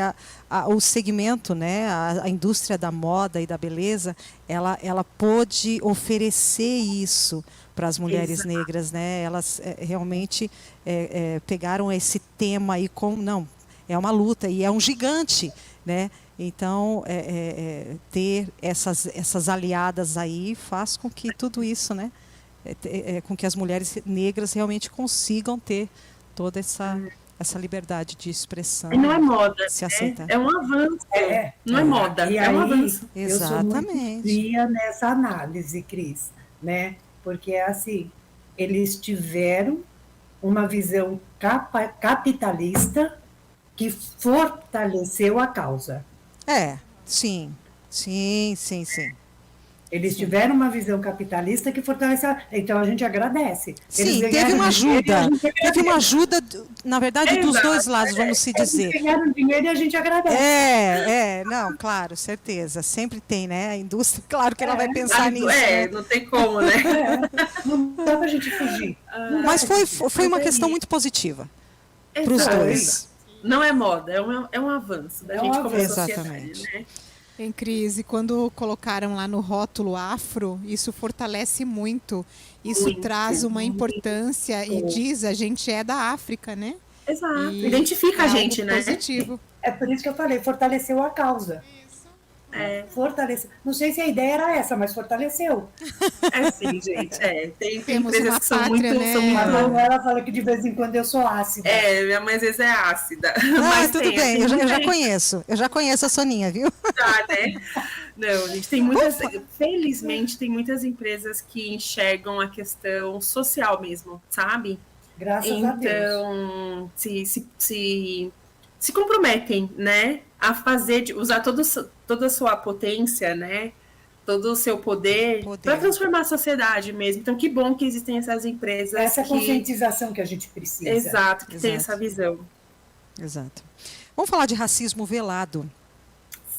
o segmento, né, a indústria da moda e da beleza, ela pôde oferecer isso para as mulheres negras, né? Elas realmente pegaram esse tema aí como, não, é uma luta e é um gigante, né? Então, ter essas aliadas aí faz com que tudo isso, né? Com que as mulheres negras realmente consigam ter toda essa liberdade de expressão. E não é moda, se aceitar. É um avanço. Não é moda, é um avanço. Exatamente. Eu sou muito fria nessa análise, Cris, né? Porque é assim, eles tiveram uma visão capitalista que fortaleceu a causa. Sim. Eles tiveram uma visão capitalista que fortaleceu. Então a gente agradece. Sim, teve uma ajuda. Teve uma ajuda, na verdade, dos dois lados, vamos se dizer. Eles ganharam dinheiro e a gente agradece. Não, claro, certeza. Sempre tem, né? A indústria, claro que ela vai pensar nisso. Não tem como, né? Não dá pra gente fugir. Mas foi uma questão muito positiva para os dois. Não é moda, é um avanço da gente como sociedade, Exatamente. né? Em crise, quando colocaram lá no rótulo afro, isso fortalece muito. Isso Muito, traz uma muito. importância e diz a gente é da África, né? Exato. E Identifica é a algo gente, né? positivo. É por isso que eu falei, fortaleceu a causa. Fortaleceu. Não sei se a ideia era essa, mas fortaleceu. É sim, gente. Tem Temos empresas uma que são pátria, muito. né? São A muito Manuela fala que de vez em quando eu sou ácida. minha mãe às vezes é ácida. Ah, mas tudo tem, bem, assim, eu já tem- conheço. Eu já conheço a Soninha, viu? tá, né? Não, gente, tem muitas. Felizmente, tem muitas empresas que enxergam a questão social mesmo, sabe? Graças a Deus. Então, se comprometem, né? A fazer, usar toda a sua potência, né? Todo o seu poder para transformar a sociedade mesmo. Então, que bom que existem essas empresas. Essa que... conscientização que a gente precisa. Exato, que tem Exato. essa visão. Exato. Vamos falar de racismo velado.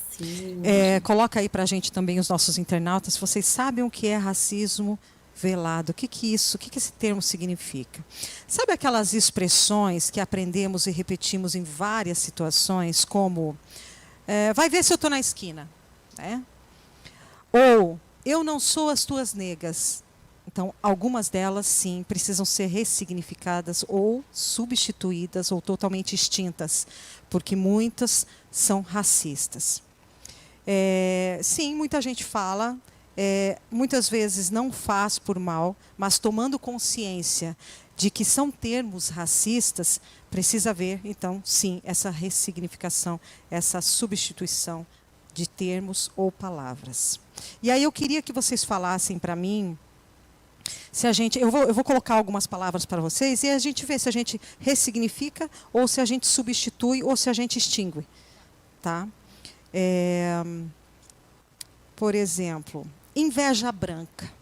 Sim. Coloca aí pra gente também os nossos internautas, se vocês sabem o que é racismo velado, o que esse termo significa. Sabe aquelas expressões que aprendemos e repetimos em várias situações, como vai ver se eu estou na esquina, né? Ou eu não sou as tuas negas. Então, algumas delas, sim, precisam ser ressignificadas ou substituídas ou totalmente extintas, porque muitas são racistas. Sim, muita gente fala, muitas vezes não faz por mal, mas tomando consciência de que são termos racistas, precisa haver, então, sim, essa ressignificação, essa substituição de termos ou palavras. E aí eu queria que vocês falassem para mim, se a gente, eu vou colocar algumas palavras para vocês e a gente vê se a gente ressignifica ou se a gente substitui ou se a gente extingue, tá? Por exemplo, inveja branca.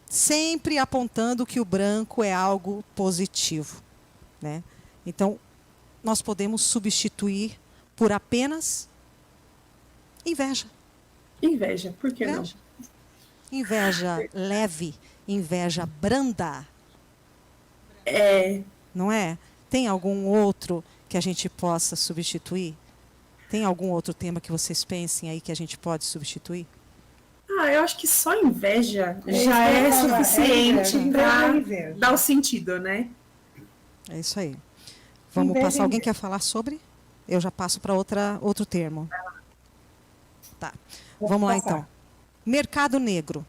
Sempre apontando que o branco é algo positivo, né? Então, nós podemos substituir por apenas inveja. Inveja, por que não? Inveja leve, inveja branda. Não é? Tem algum outro que a gente possa substituir? Tem algum outro tema que vocês pensem aí que a gente pode substituir? Eu acho que só inveja isso já que eu é ia falar, suficiente inveja, para inveja. dar o sentido, né? É isso aí. Vamos Inveja, passar. Alguém inveja. quer falar sobre? Eu já passo para outro termo. Tá. Vamos lá, então. Mercado negro.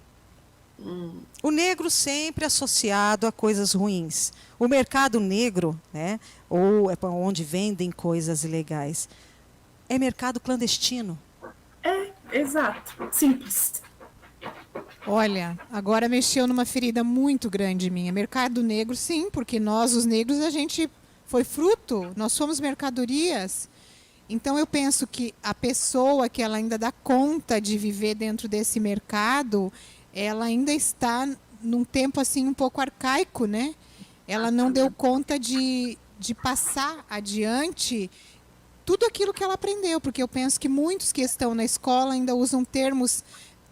O negro sempre associado a coisas ruins. O mercado negro, né, ou onde vendem coisas ilegais, é mercado clandestino. Exato. Simples. Olha, agora mexeu numa ferida muito grande minha. Mercado negro, sim, porque nós, os negros, a gente foi fruto, nós somos mercadorias. Então eu penso que a pessoa que ela ainda dá conta de viver dentro desse mercado, ela ainda está num tempo assim um pouco arcaico, né? Ela não deu conta de passar adiante tudo aquilo que ela aprendeu, porque eu penso que muitos que estão na escola ainda usam termos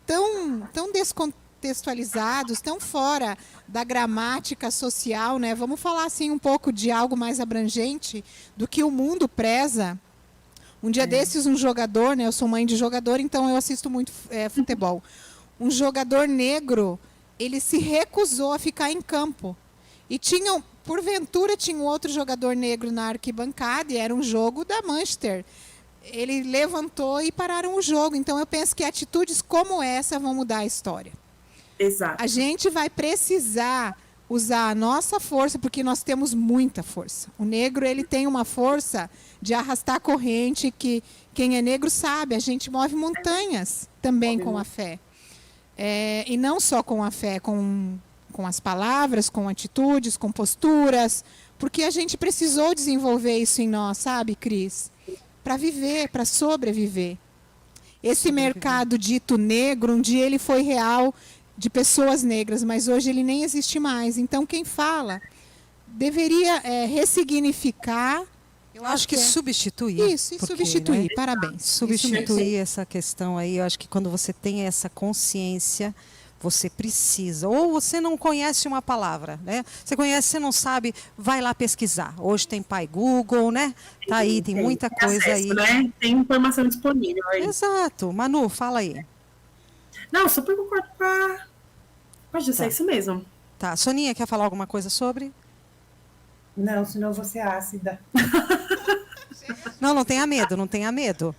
tão descontextualizados, tão fora da gramática social, né? Vamos falar assim um pouco de algo mais abrangente do que o mundo preza. Um dia desses, um jogador, né? Eu sou mãe de jogador, então eu assisto muito futebol. Um jogador negro, ele se recusou a ficar em campo. E porventura tinha um outro jogador negro na arquibancada, e era um jogo da Manchester. Ele levantou e pararam o jogo. Então eu penso que atitudes como essa vão mudar a história. Exato. A gente vai precisar usar a nossa força, porque nós temos muita força. O negro, ele tem uma força de arrastar corrente, que quem é negro sabe, a gente move montanhas também com a fé. E não só com a fé, com as palavras, com atitudes, com posturas, porque a gente precisou desenvolver isso em nós, sabe, Cris? Para viver, para sobreviver. Esse mercado dito negro, um dia ele foi real, de pessoas negras, mas hoje ele nem existe mais. Então, quem fala deveria ressignificar. Eu acho que substituir. Isso, e substituir. Né? Parabéns. Substituir essa questão aí. Eu acho que quando você tem essa consciência, Você precisa. Ou você não conhece uma palavra, né? Você conhece, você não sabe, vai lá pesquisar. Hoje tem Pai Google, né? Tá aí, tem muita coisa acesso, aí. né? Tem informação disponível aí. Exato. Manu, fala aí. Não, super concordo com a Ju, é isso mesmo. Tá. Soninha, quer falar alguma coisa sobre? Não, senão eu vou ser ácida. Não, não tenha medo, não tenha medo.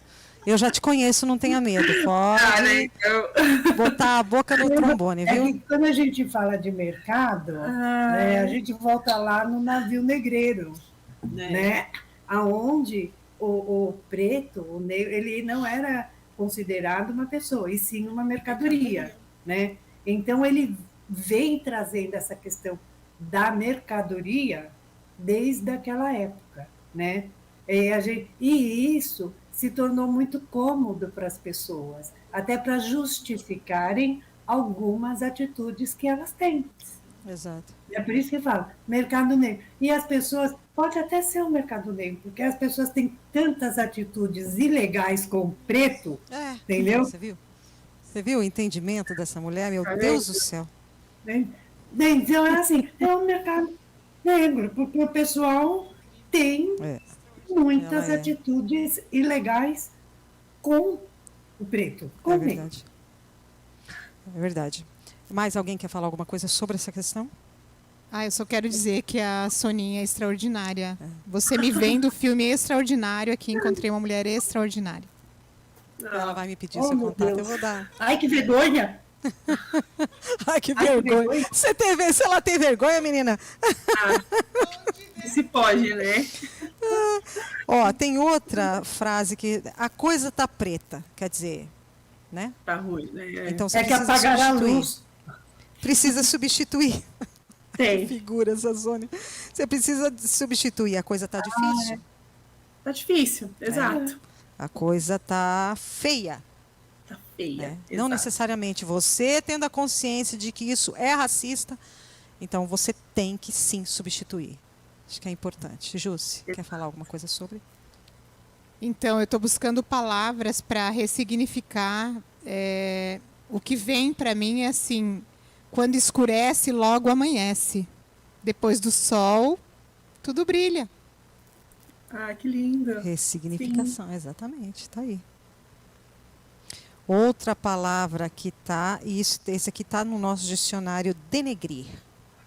Eu já te conheço, não tenha medo. Pode botar a boca no trombone, É viu? que quando a gente fala de mercado, né, a gente volta lá no navio negreiro, né? Aonde o preto, o negro, ele não era considerado uma pessoa, e sim uma mercadoria, né? Então ele vem trazendo essa questão da mercadoria desde aquela época, né? E isso se tornou muito cômodo para as pessoas, até para justificarem algumas atitudes que elas têm. Exato. É por isso que fala mercado negro. E as pessoas, pode até ser um mercado negro, porque as pessoas têm tantas atitudes ilegais com o preto, entendeu? Você viu? Você viu o entendimento dessa mulher? Meu Deus do céu. Então, é assim, é um mercado negro, porque o pessoal tem muitas atitudes ilegais com o preto, com o negro. Verdade. É verdade. Mais alguém quer falar alguma coisa sobre essa questão? Eu só quero dizer que a Soninha é extraordinária. Você me vendo o filme Extraordinário aqui, encontrei uma mulher extraordinária. Ela vai me pedir seu contato, eu vou dar. Ai, que vergonha! Ai, que vergonha. Se ela tem vergonha, menina? Se pode, né? Ó, tem outra frase que a coisa tá preta, quer dizer, né? Tá ruim, né? Então você que precisa apagar a substituir. luz. Precisa substituir. Tem. Figura essa Sônia. Você precisa substituir, a coisa tá difícil. Tá difícil, exato. A coisa tá feia. Tá feia. Né? Não necessariamente você tendo a consciência de que isso é racista, então você tem que sim substituir. Acho que é importante. Jussi, quer falar alguma coisa sobre? Então, eu estou buscando palavras para ressignificar. O que vem para mim é assim: quando escurece, logo amanhece. Depois do sol, tudo brilha. Que lindo. Ressignificação, exatamente, está aí. Outra palavra que está, e esse aqui está no nosso dicionário, denegrir.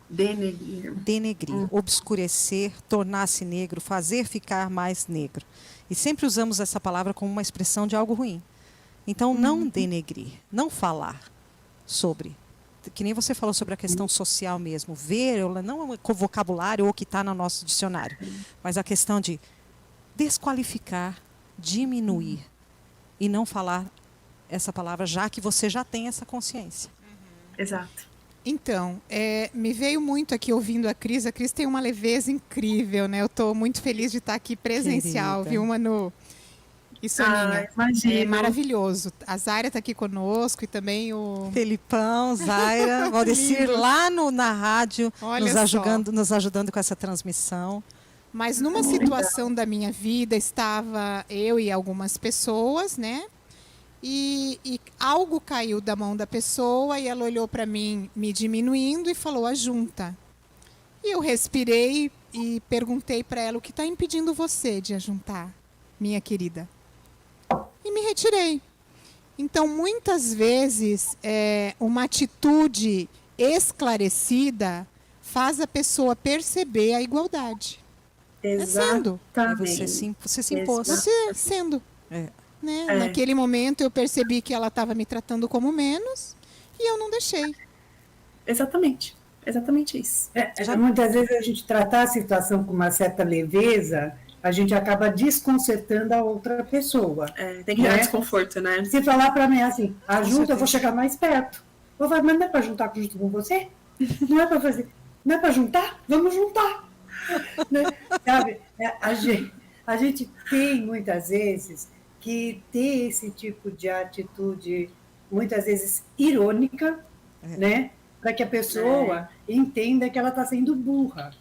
Denegrir, obscurecer, tornar-se negro, fazer ficar mais negro. E sempre usamos essa palavra como uma expressão de algo ruim. Então, não denegrir, não falar sobre. Que nem você falou sobre a questão social mesmo. Ver, não é vocabulário ou que está no nosso dicionário, mas a questão de desqualificar, diminuir e não falar essa palavra, já que você já tem essa consciência. Exato. Então, me veio muito aqui ouvindo a Cris. A Cris tem uma leveza incrível, né? Eu estou muito feliz de estar aqui presencial, Querida. viu, Manu? E Soninha. Imagino. É maravilhoso. A Zaira está aqui conosco e também o... Felipão, Zaira, Valdecir lá na rádio, Olha nos ajudando com essa transmissão. Mas numa situação da minha vida, estava eu e algumas pessoas, né? E algo caiu da mão da pessoa e ela olhou para mim, me diminuindo, e falou: ajunta. E eu respirei e perguntei para ela: o que está impedindo você de ajuntar, minha querida? E me retirei. Então, muitas vezes, uma atitude esclarecida faz a pessoa perceber a igualdade. Exatamente. Você se impôs. Você sendo. Né? Naquele momento eu percebi que ela estava me tratando como menos e eu não deixei. Exatamente isso. Muitas vezes a gente tratar a situação com uma certa leveza, a gente acaba desconcertando a outra pessoa. Tem que gerar desconforto, né? Se falar para mim assim, ajuda, eu vou chegar mais perto. Eu vou falar: mas não é para juntar junto com você? Não é para fazer? Não é para juntar? Vamos juntar. Né? Sabe? A gente tem muitas vezes que ter esse tipo de atitude, muitas vezes irônica, né? Para que a pessoa entenda que ela está sendo burra.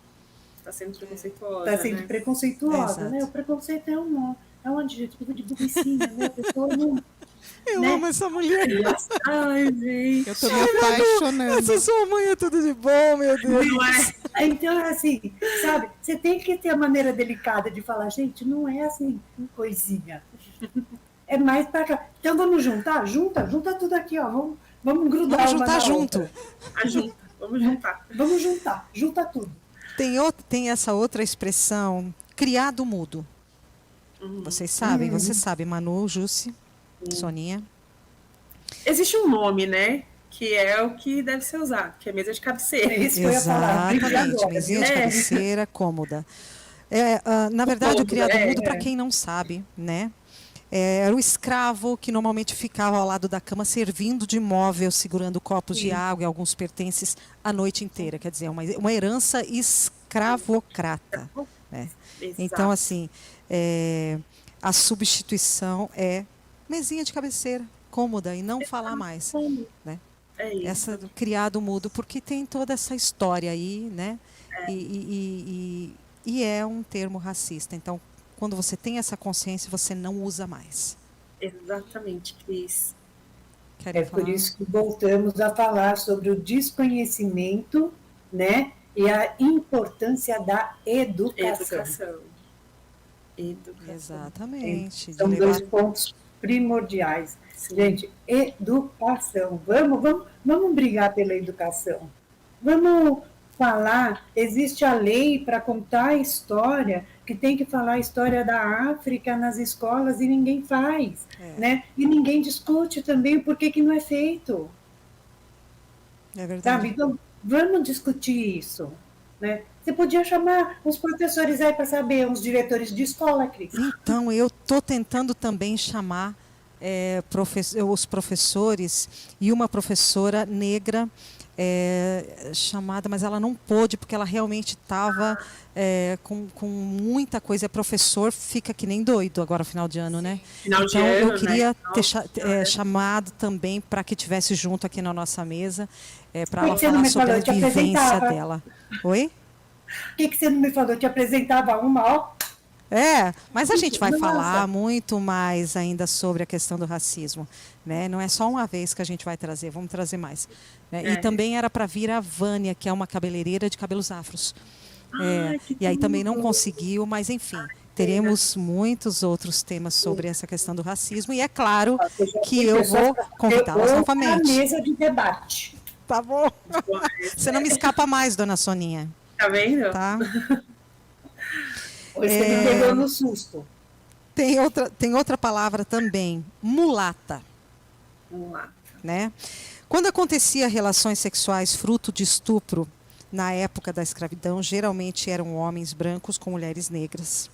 Está sendo preconceituosa. Está sendo preconceituosa, né? O preconceito é um adjetivo de burricinha, né? A pessoa Eu né? amo essa mulher. Ai, gente. Eu tô me apaixonando. Essa sua mãe é tudo de bom, meu Deus. Não é? Então, assim, sabe, você tem que ter a maneira delicada de falar, gente, não é assim, coisinha. É mais para cá. Então vamos juntar? Junta tudo aqui, ó. Vamos grudar. Vamos uma juntar na junto. outra. Vamos juntar. Vamos junta tudo. Tem essa outra expressão, criado mudo. Vocês sabem, você sabe, Manu, Jussi, Soninha. Existe um nome, né? Que é o que deve ser usado, que é mesa de cabeceira. É isso que eu ia falar. Exatamente, mesinha de cabeceira, cômoda. Na verdade, o criado mudo, para quem não sabe, né? Era o escravo que normalmente ficava ao lado da cama servindo de móvel, segurando copos de água e alguns pertences a noite inteira. Quer dizer, uma herança escravocrata. Né? Então, assim, a substituição é mesinha de cabeceira, cômoda, e não falar mais. Né? É isso. Essa do criado mudo, porque tem toda essa história aí, né? E é um termo racista. Então, quando você tem essa consciência, você não usa mais. Exatamente, Cris. Querem É por falar? isso que voltamos a falar sobre o desconhecimento, né? E a importância da educação. Exatamente. São dois pontos primordiais. Sim. Gente, educação. Vamos brigar pela educação. Vamos falar, existe a lei para contar a história, que tem que falar a história da África nas escolas e ninguém faz, né? E ninguém discute também o porquê que não é feito. É verdade. Sabe? Então, vamos discutir isso, né? Você podia chamar os professores aí para saber, uns diretores de escola, Cris. Então, eu estou tentando também chamar os professores e uma professora negra chamada, mas ela não pôde, porque ela realmente estava com muita coisa. Professor fica que nem doido agora, final de ano, né? Final de Então, eu ano, queria né? ter chamado também para que tivesse junto aqui na nossa mesa, para Por ela que você não falar me sobre falou? a Eu te vivência apresentava. dela. Oi? Por que você não me falou? Eu te apresentava uma, ó. Mas a gente vai Nossa. falar muito mais ainda sobre a questão do racismo, né? Não é só uma vez que a gente vai trazer, vamos trazer mais. Né? E também era para vir a Vânia, que é uma cabeleireira de cabelos afros. E aí também não conseguiu, mas enfim, teremos muitos outros temas sobre essa questão do racismo. E é claro que eu vou convidá-las A novamente. mesa de debate. Tá bom? Você não me escapa mais, dona Soninha. Tá vendo? Tá? Hoje você me pegou no susto. Tem outra palavra também, mulata. Vamos lá. Né? Quando acontecia relações sexuais fruto de estupro, na época da escravidão, geralmente eram homens brancos com mulheres negras.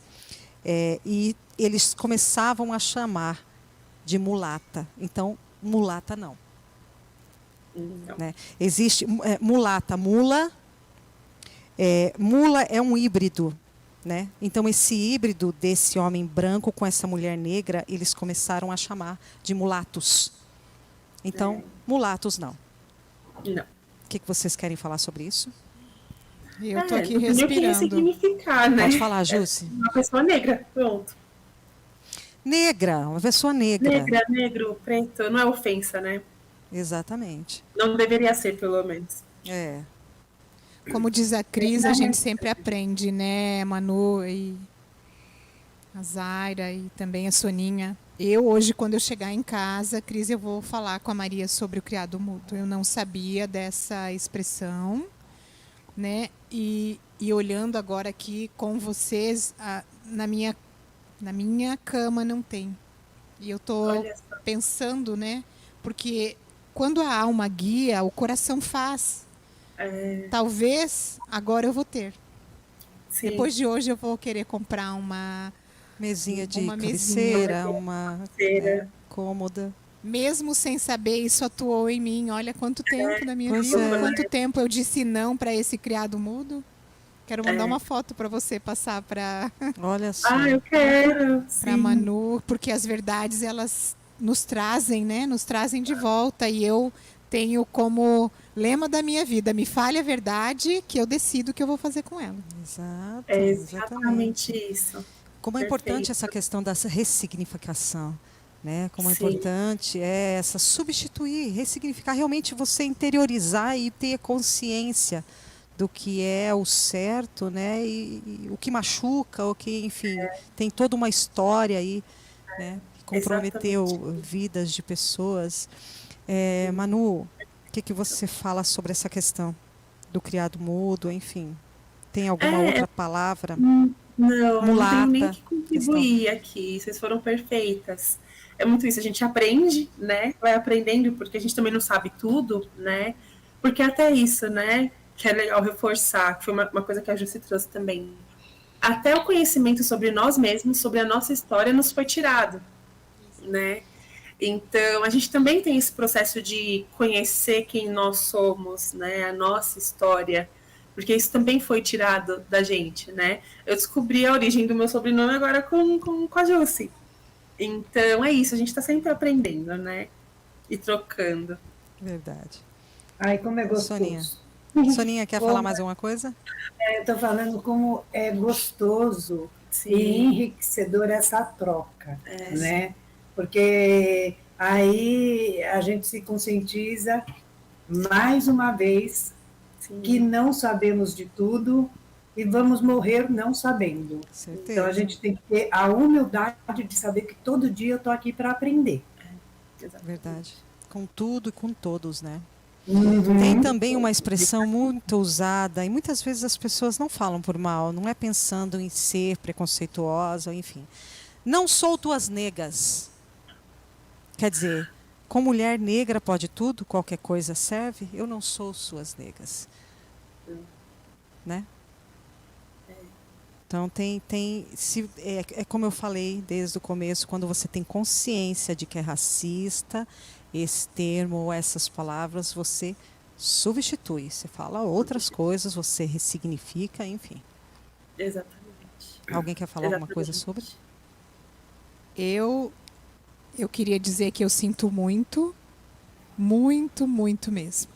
E eles começavam a chamar de mulata. Então, mulata não. Não. Né? Existe mulata, mula. Mula é um híbrido. Né? Então, esse híbrido desse homem branco com essa mulher negra, eles começaram a chamar de mulatos. Então, mulatos não. Não. O que vocês querem falar sobre isso? Eu tô aqui não tem nem o que respirando. ressignificar, né? Pode falar, Jussi. Uma pessoa negra, pronto. Negra, uma pessoa negra. Negra, negro, preto, não é ofensa, né? Exatamente. Não deveria ser, pelo menos. Como diz a Cris, a gente sempre aprende, né, Manu e a Zaira e também a Soninha. Eu hoje, quando eu chegar em casa, Cris, eu vou falar com a Maria sobre o criado mudo. Eu não sabia dessa expressão, né? E olhando agora aqui com vocês, na minha cama não tem. E eu tô pensando, né? Porque quando a alma guia, o coração faz. Talvez agora eu vou ter. Sim. Depois de hoje eu vou querer comprar uma Mesinha de Uma cabeceira, uma cômoda. mesmo sem saber, isso atuou em mim. Olha quanto tempo na minha Pois vida, é. quanto tempo eu disse não para esse criado mudo. Quero mandar uma foto para você passar para Olha só. Eu quero. para Manu, porque as verdades elas nos trazem, né? Nos trazem de volta e eu tenho como lema da minha vida, me fale a verdade que eu decido o que eu vou fazer com ela. Exato, É exatamente. exatamente isso. Como é Perfeito. importante essa questão da ressignificação, né? Como é Sim. importante é essa substituir, ressignificar, realmente você interiorizar e ter consciência do que é o certo, né? E o que machuca, o que, enfim, tem toda uma história aí, né? Que comprometeu vidas de pessoas. Manu, o que você fala sobre essa questão do criado mudo, enfim? Tem alguma outra palavra? Não tenho nem Mulata, que contribuir aqui. Vocês foram perfeitas. É muito isso, a gente aprende, né? Vai aprendendo, porque a gente também não sabe tudo, né? Porque até isso, né? Que é legal reforçar, que foi uma coisa que a Jussi trouxe também. Até o conhecimento sobre nós mesmos, sobre a nossa história, nos foi tirado, né? Então, a gente também tem esse processo de conhecer quem nós somos, né? A nossa história, porque isso também foi tirado da gente, né? Eu descobri a origem do meu sobrenome agora com a Jussi. Então, é isso, a gente está sempre aprendendo, né? E trocando. Verdade. Ai, como é gostoso. Soninha. Soninha, quer falar mais alguma coisa? Eu estou falando como é gostoso Sim. e enriquecedor essa troca, né? Porque aí a gente se conscientiza mais uma vez que não sabemos de tudo e vamos morrer não sabendo. Certeza. Então a gente tem que ter a humildade de saber que todo dia eu estou aqui para aprender. Verdade. Com tudo e com todos, né? Uhum. Tem também uma expressão muito usada, e muitas vezes as pessoas não falam por mal, não é pensando em ser preconceituosa, enfim. Não sou tuas negas. Quer dizer, com mulher negra pode tudo, qualquer coisa serve, eu não sou suas negas. Né? Então é como eu falei desde o começo, quando você tem consciência de que é racista, esse termo ou essas palavras, você substitui. Você fala outras coisas, você ressignifica, enfim. Exatamente. Alguém quer falar alguma coisa sobre? Eu queria dizer que eu sinto muito, muito, muito mesmo.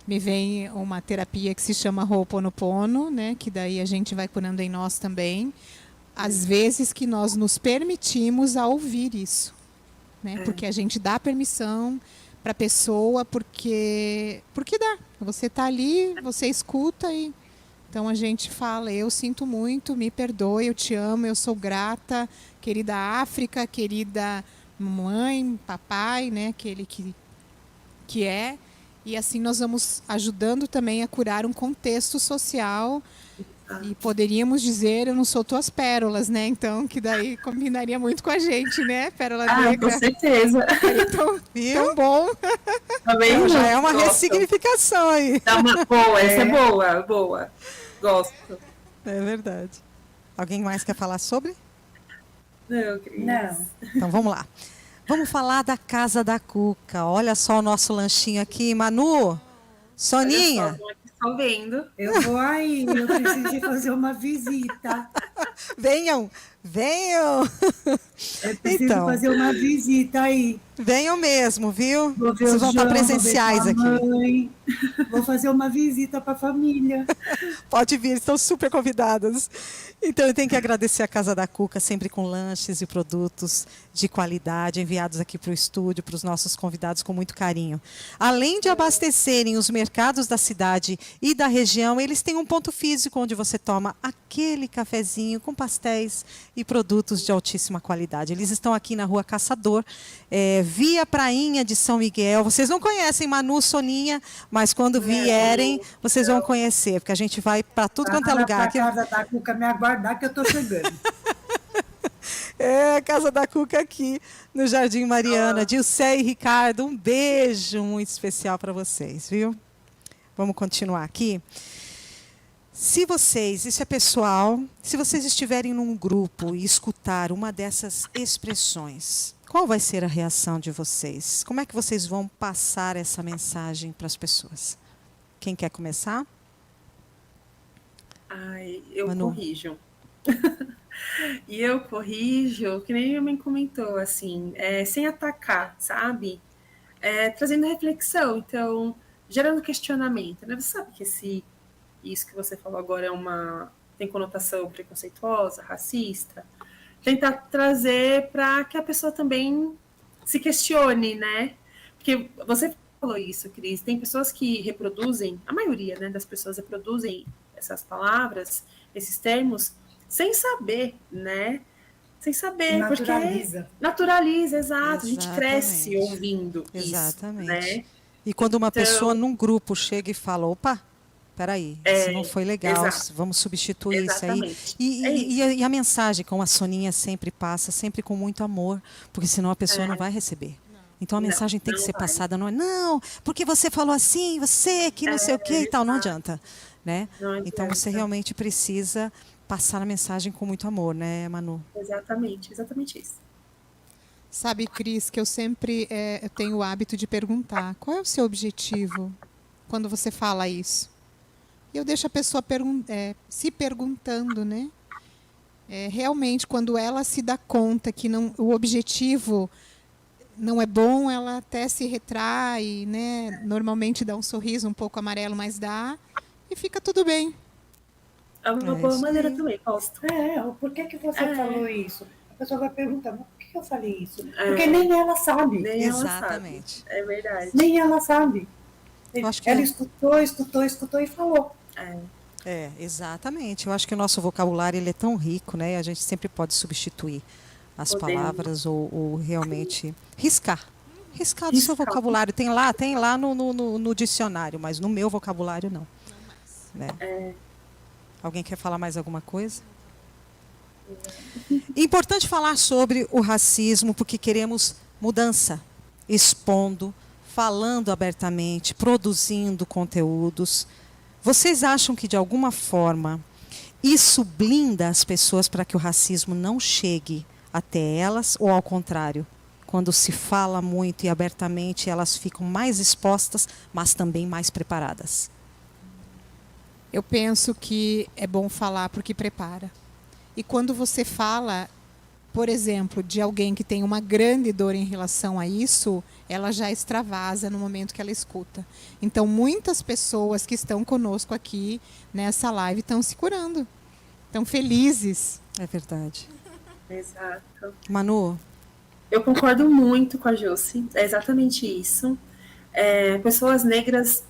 Me vem uma terapia que se chama Ho'oponopono, né? Que daí a gente vai curando em nós também. Às vezes que nós nos permitimos a ouvir isso, né? Porque a gente dá permissão para a pessoa, porque dá. Você está ali, você escuta e então a gente fala: eu sinto muito, me perdoe, eu te amo, eu sou grata, querida África, querida mãe, papai, né? Aquele que é. E assim nós vamos ajudando também a curar um contexto social. E poderíamos dizer, eu não sou tuas pérolas, né? Então, que daí combinaria muito com a gente, né? Pérola negra. Com certeza. Tão bom. Também Já é uma ressignificação aí. É uma boa, essa é boa, boa. Gosto. É verdade. Alguém mais quer falar sobre? Não, Cris. Não. Então vamos lá. Vamos falar da Casa da Cuca. Olha só o nosso lanchinho aqui. Manu, Soninha. Estou vendo. Eu vou aí, eu preciso fazer uma visita. Venham, venham. Eu preciso fazer uma visita aí. Venham mesmo, viu? Vou ver Vocês o vão estar João, presenciais vou ver sua aqui. mãe. Vou fazer uma visita para a família. Pode vir, estão super convidadas. Então eu tenho que agradecer a Casa da Cuca, sempre com lanches e produtos de qualidade enviados aqui para o estúdio, para os nossos convidados com muito carinho. Além de abastecerem os mercados da cidade e da região, eles têm um ponto físico onde você toma aquele cafezinho com pastéis e produtos de altíssima qualidade. Eles estão aqui na Rua Caçador, via Prainha de São Miguel. Vocês não conhecem Manu, Soninha, mas quando vierem, vocês vão conhecer, porque a gente vai para tudo quanto é lugar. A Casa da Cuca me aguardar que eu estou chegando. É a Casa da Cuca aqui no Jardim Mariana. Dilcé e Ricardo, um beijo muito especial para vocês, viu? Vamos continuar aqui. Se vocês, isso é pessoal, se vocês estiverem num grupo e escutar uma dessas expressões, qual vai ser a reação de vocês? Como é que vocês vão passar essa mensagem para as pessoas? Quem quer começar? Ai, eu Manu. corrijo. E eu corrijo, que nem a mãe comentou, assim, sem atacar, sabe? Trazendo reflexão, então, gerando questionamento, né? Você sabe que isso que você falou agora tem conotação preconceituosa, racista? tentar trazer para que a pessoa também se questione, né? Porque você falou isso, Cris, tem pessoas que reproduzem, a maioria, né, das pessoas reproduzem essas palavras, esses termos, sem saber, né? Sem saber, Naturaliza. porque naturaliza, exato. A gente Exatamente. cresce ouvindo Exatamente. isso, né? E quando uma Então- pessoa num grupo chega e fala, opa, peraí, isso não foi legal, exato. vamos substituir isso aí. Exatamente. E, É e a mensagem, como a Soninha sempre passa, sempre com muito amor, porque senão a pessoa não vai receber. Então a Não, mensagem tem que não ser vai. passada, não é, não, porque você falou assim, você que não sei o que e tal, não adianta. Né? Não Então você adianta. realmente precisa passar a mensagem com muito amor, né, Manu? Exatamente isso. Sabe, Cris, que eu sempre eu tenho o hábito de perguntar: qual é o seu objetivo quando você fala isso? E eu deixo a pessoa se perguntando, né? Realmente, quando ela se dá conta que o objetivo não é bom, ela até se retrai, né? Normalmente dá um sorriso um pouco amarelo, mas dá, e fica tudo bem. É uma É boa isso maneira aí. também, Fausto. Por que você falou isso? A pessoa vai perguntar, mas por que eu falei isso? É. Porque nem ela sabe. Nem ela Exatamente. sabe. É verdade. Nem ela sabe. Eu acho que Ela escutou e falou. Exatamente. Eu acho que o nosso vocabulário ele é tão rico, né? A gente sempre pode substituir as Podemos. palavras ou realmente riscar. Riscar do seu Riscar. vocabulário. Tem lá no dicionário, mas no meu vocabulário não. Né? Alguém quer falar mais alguma coisa? Importante falar sobre o racismo porque queremos mudança, expondo, falando abertamente, produzindo conteúdos. Vocês acham que de alguma forma isso blinda as pessoas para que o racismo não chegue até elas ou ao contrário? Quando se fala muito e abertamente, elas ficam mais expostas, mas também mais preparadas. Eu penso que é bom falar porque prepara. E quando você fala, por exemplo, de alguém que tem uma grande dor em relação a isso, ela já extravasa no momento que ela escuta. Então, muitas pessoas que estão conosco aqui nessa live estão se curando, estão felizes. É verdade. Exato. Manu? Eu concordo muito com a Josi. É exatamente isso. Pessoas negras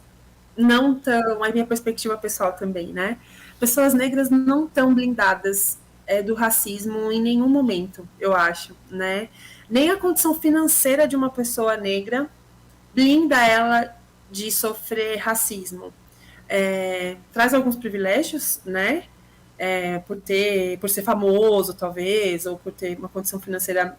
não estão, a minha perspectiva pessoal também, né? Pessoas negras não estão blindadas do racismo em nenhum momento, eu acho, né? Nem a condição financeira de uma pessoa negra blinda ela de sofrer racismo. Traz alguns privilégios, né? Por ser famoso, talvez, ou por ter uma condição financeira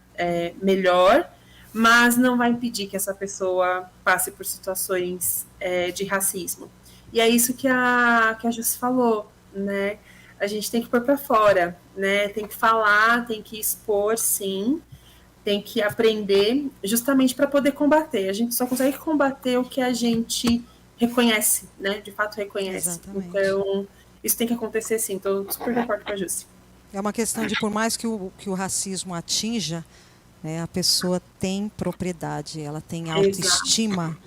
melhor, mas não vai impedir que essa pessoa passe por situações de racismo. E é isso que a Jus falou, né? A gente tem que pôr para fora, né? Tem que falar, tem que expor, sim, tem que aprender, justamente para poder combater. A gente só consegue combater o que a gente reconhece, né? De fato reconhece. Exatamente. Então, isso tem que acontecer, sim. Estou super de acordo com a Jussi. É uma questão de, por mais que o racismo atinja, né, a pessoa tem propriedade, ela tem autoestima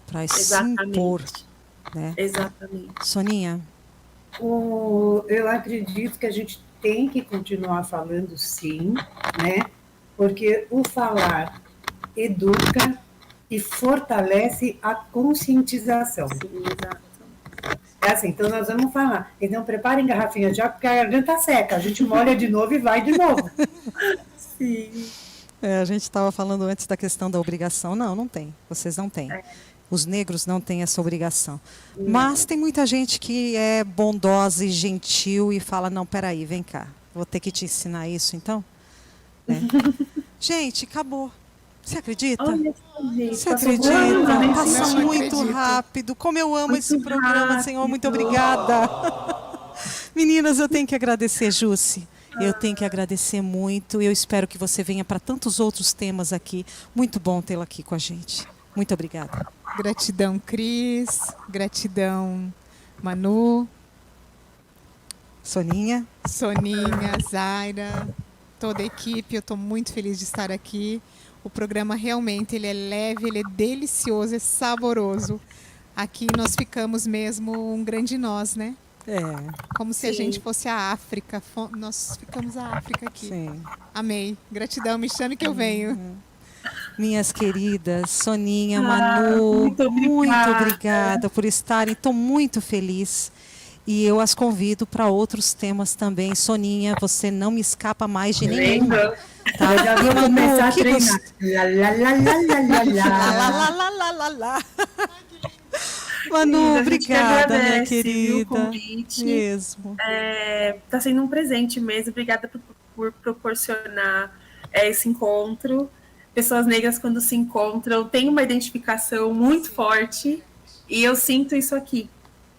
para se impor. Né? Exatamente. Soninha? Eu acredito que a gente tem que continuar falando, sim, né? Porque o falar educa e fortalece a conscientização. Sim, exato. Assim, então nós vamos falar. Então preparem garrafinha de água, porque a garganta seca. A gente molha de novo e vai de novo. Sim. A gente estava falando antes da questão da obrigação. Não tem. Vocês não têm. Os negros não têm essa obrigação. Mas tem muita gente que é bondosa e gentil e fala, não, peraí, vem cá. Vou ter que te ensinar isso, então? Gente, acabou. Você acredita? Olha, gente, Você acredita? voando, Passa não muito acredito. rápido. Como eu amo Muito esse programa, rápido. Senhor. Muito obrigada. Meninas, eu tenho que agradecer, Jussi. Eu tenho que agradecer muito. Eu espero que você venha para tantos outros temas aqui. Muito bom tê-la aqui com a gente. Muito obrigada. Gratidão, Cris. Gratidão, Manu, Soninha. Soninha, Zaira, toda a equipe. Eu estou muito feliz de estar aqui. O programa realmente ele é leve, ele é delicioso, é saboroso. Aqui nós ficamos mesmo um grande nós, né? É, Como se a gente fosse a África. Nós ficamos a África aqui. sim. Amei. Gratidão, me chame que eu venho. Minhas queridas, Soninha, Manu, muito muito obrigada. obrigada por estarem. Estou muito feliz. E eu as convido para outros temas também. Soninha, você não me escapa mais de nenhum. Lembra? Tá? Eu já E vou Manu, começar a que treinar. Lá, lá, lá, lá, lá, lá, lá. lá. Manu, Linda, a gente obrigada, minha agradece, viu, o querida. convite. Mesmo. Tá sendo um presente mesmo. Obrigada por proporcionar esse encontro. Pessoas negras, quando se encontram, têm uma identificação muito forte. E eu sinto isso aqui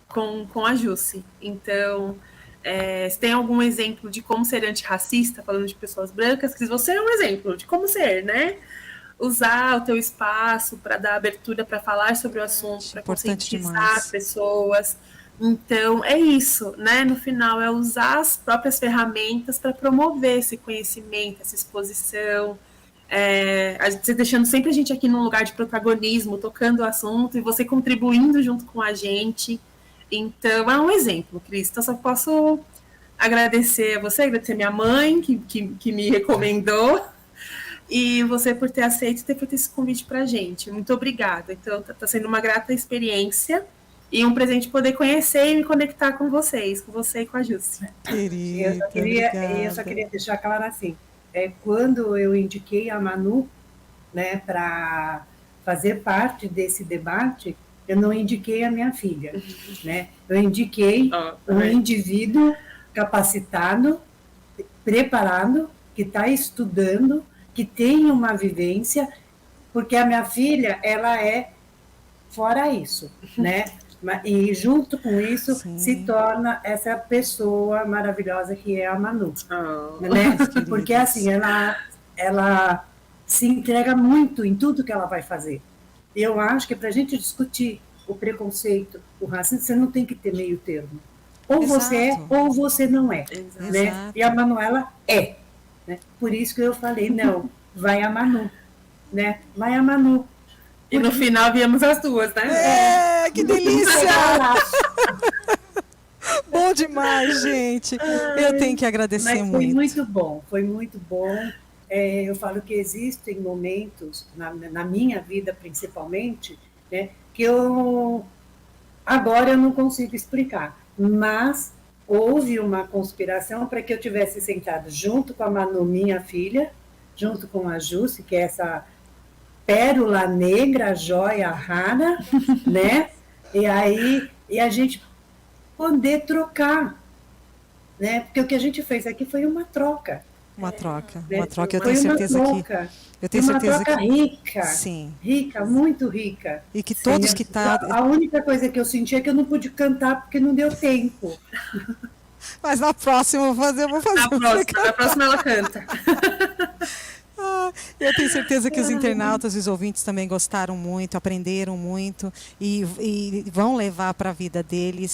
com a Jusce. Então, se tem algum exemplo de como ser antirracista, falando de pessoas brancas, que você é um exemplo de como ser, né? Usar o teu espaço para dar abertura para falar sobre o assunto, para Importante conscientizar demais. as pessoas. Então, é isso, né? No final, é usar as próprias ferramentas para promover esse conhecimento, essa exposição. Você deixando sempre a gente aqui num lugar de protagonismo, tocando o assunto, e você contribuindo junto com a gente. Então, é um exemplo, Cris. Então, só posso agradecer a você, agradecer minha mãe, que me recomendou, e você por ter aceito e ter feito esse convite pra gente. Muito obrigada. Então, tá sendo uma grata experiência e um presente poder conhecer e me conectar com vocês, com você e com a Jusce. Querida, Eu só queria deixar claro assim, quando eu indiquei a Manu, né, para fazer parte desse debate, eu não indiquei a minha filha, né? Eu indiquei um indivíduo capacitado, preparado, que está estudando, que tem uma vivência, porque a minha filha, ela é fora isso, né? E junto com isso se torna essa pessoa maravilhosa que é a Manu, né? Porque assim, ela se entrega muito em tudo que ela vai fazer. Eu acho que para a gente discutir o preconceito, o racismo, você não tem que ter meio termo. Ou você é, ou você não é. Né? E a Manuela é. Né? Por isso que eu falei, não, vai a Manu. Né? Vai a Manu. E no final viemos as duas, né? Que delícia! Bom demais, gente. Eu tenho que agradecer Mas muito. Foi muito bom. Eu falo que existem momentos, na minha vida principalmente, né, que agora eu não consigo explicar, mas houve uma conspiração para que eu tivesse sentado junto com a Manu, minha filha, junto com a Jusce, que é essa pérola negra, joia rara, né? E a gente poder trocar, né? Porque o que a gente fez aqui foi uma troca. Uma troca, Né? uma troca. Eu Foi tenho uma certeza troca. que eu tenho Uma certeza troca que rica, sim. rica, muito rica. E que todos que tá. A única coisa que eu senti é que eu não pude cantar porque não deu tempo. Mas na próxima eu vou fazer. Na próxima ela canta. Eu tenho certeza que os internautas e os ouvintes também gostaram muito, aprenderam muito e vão levar para a vida deles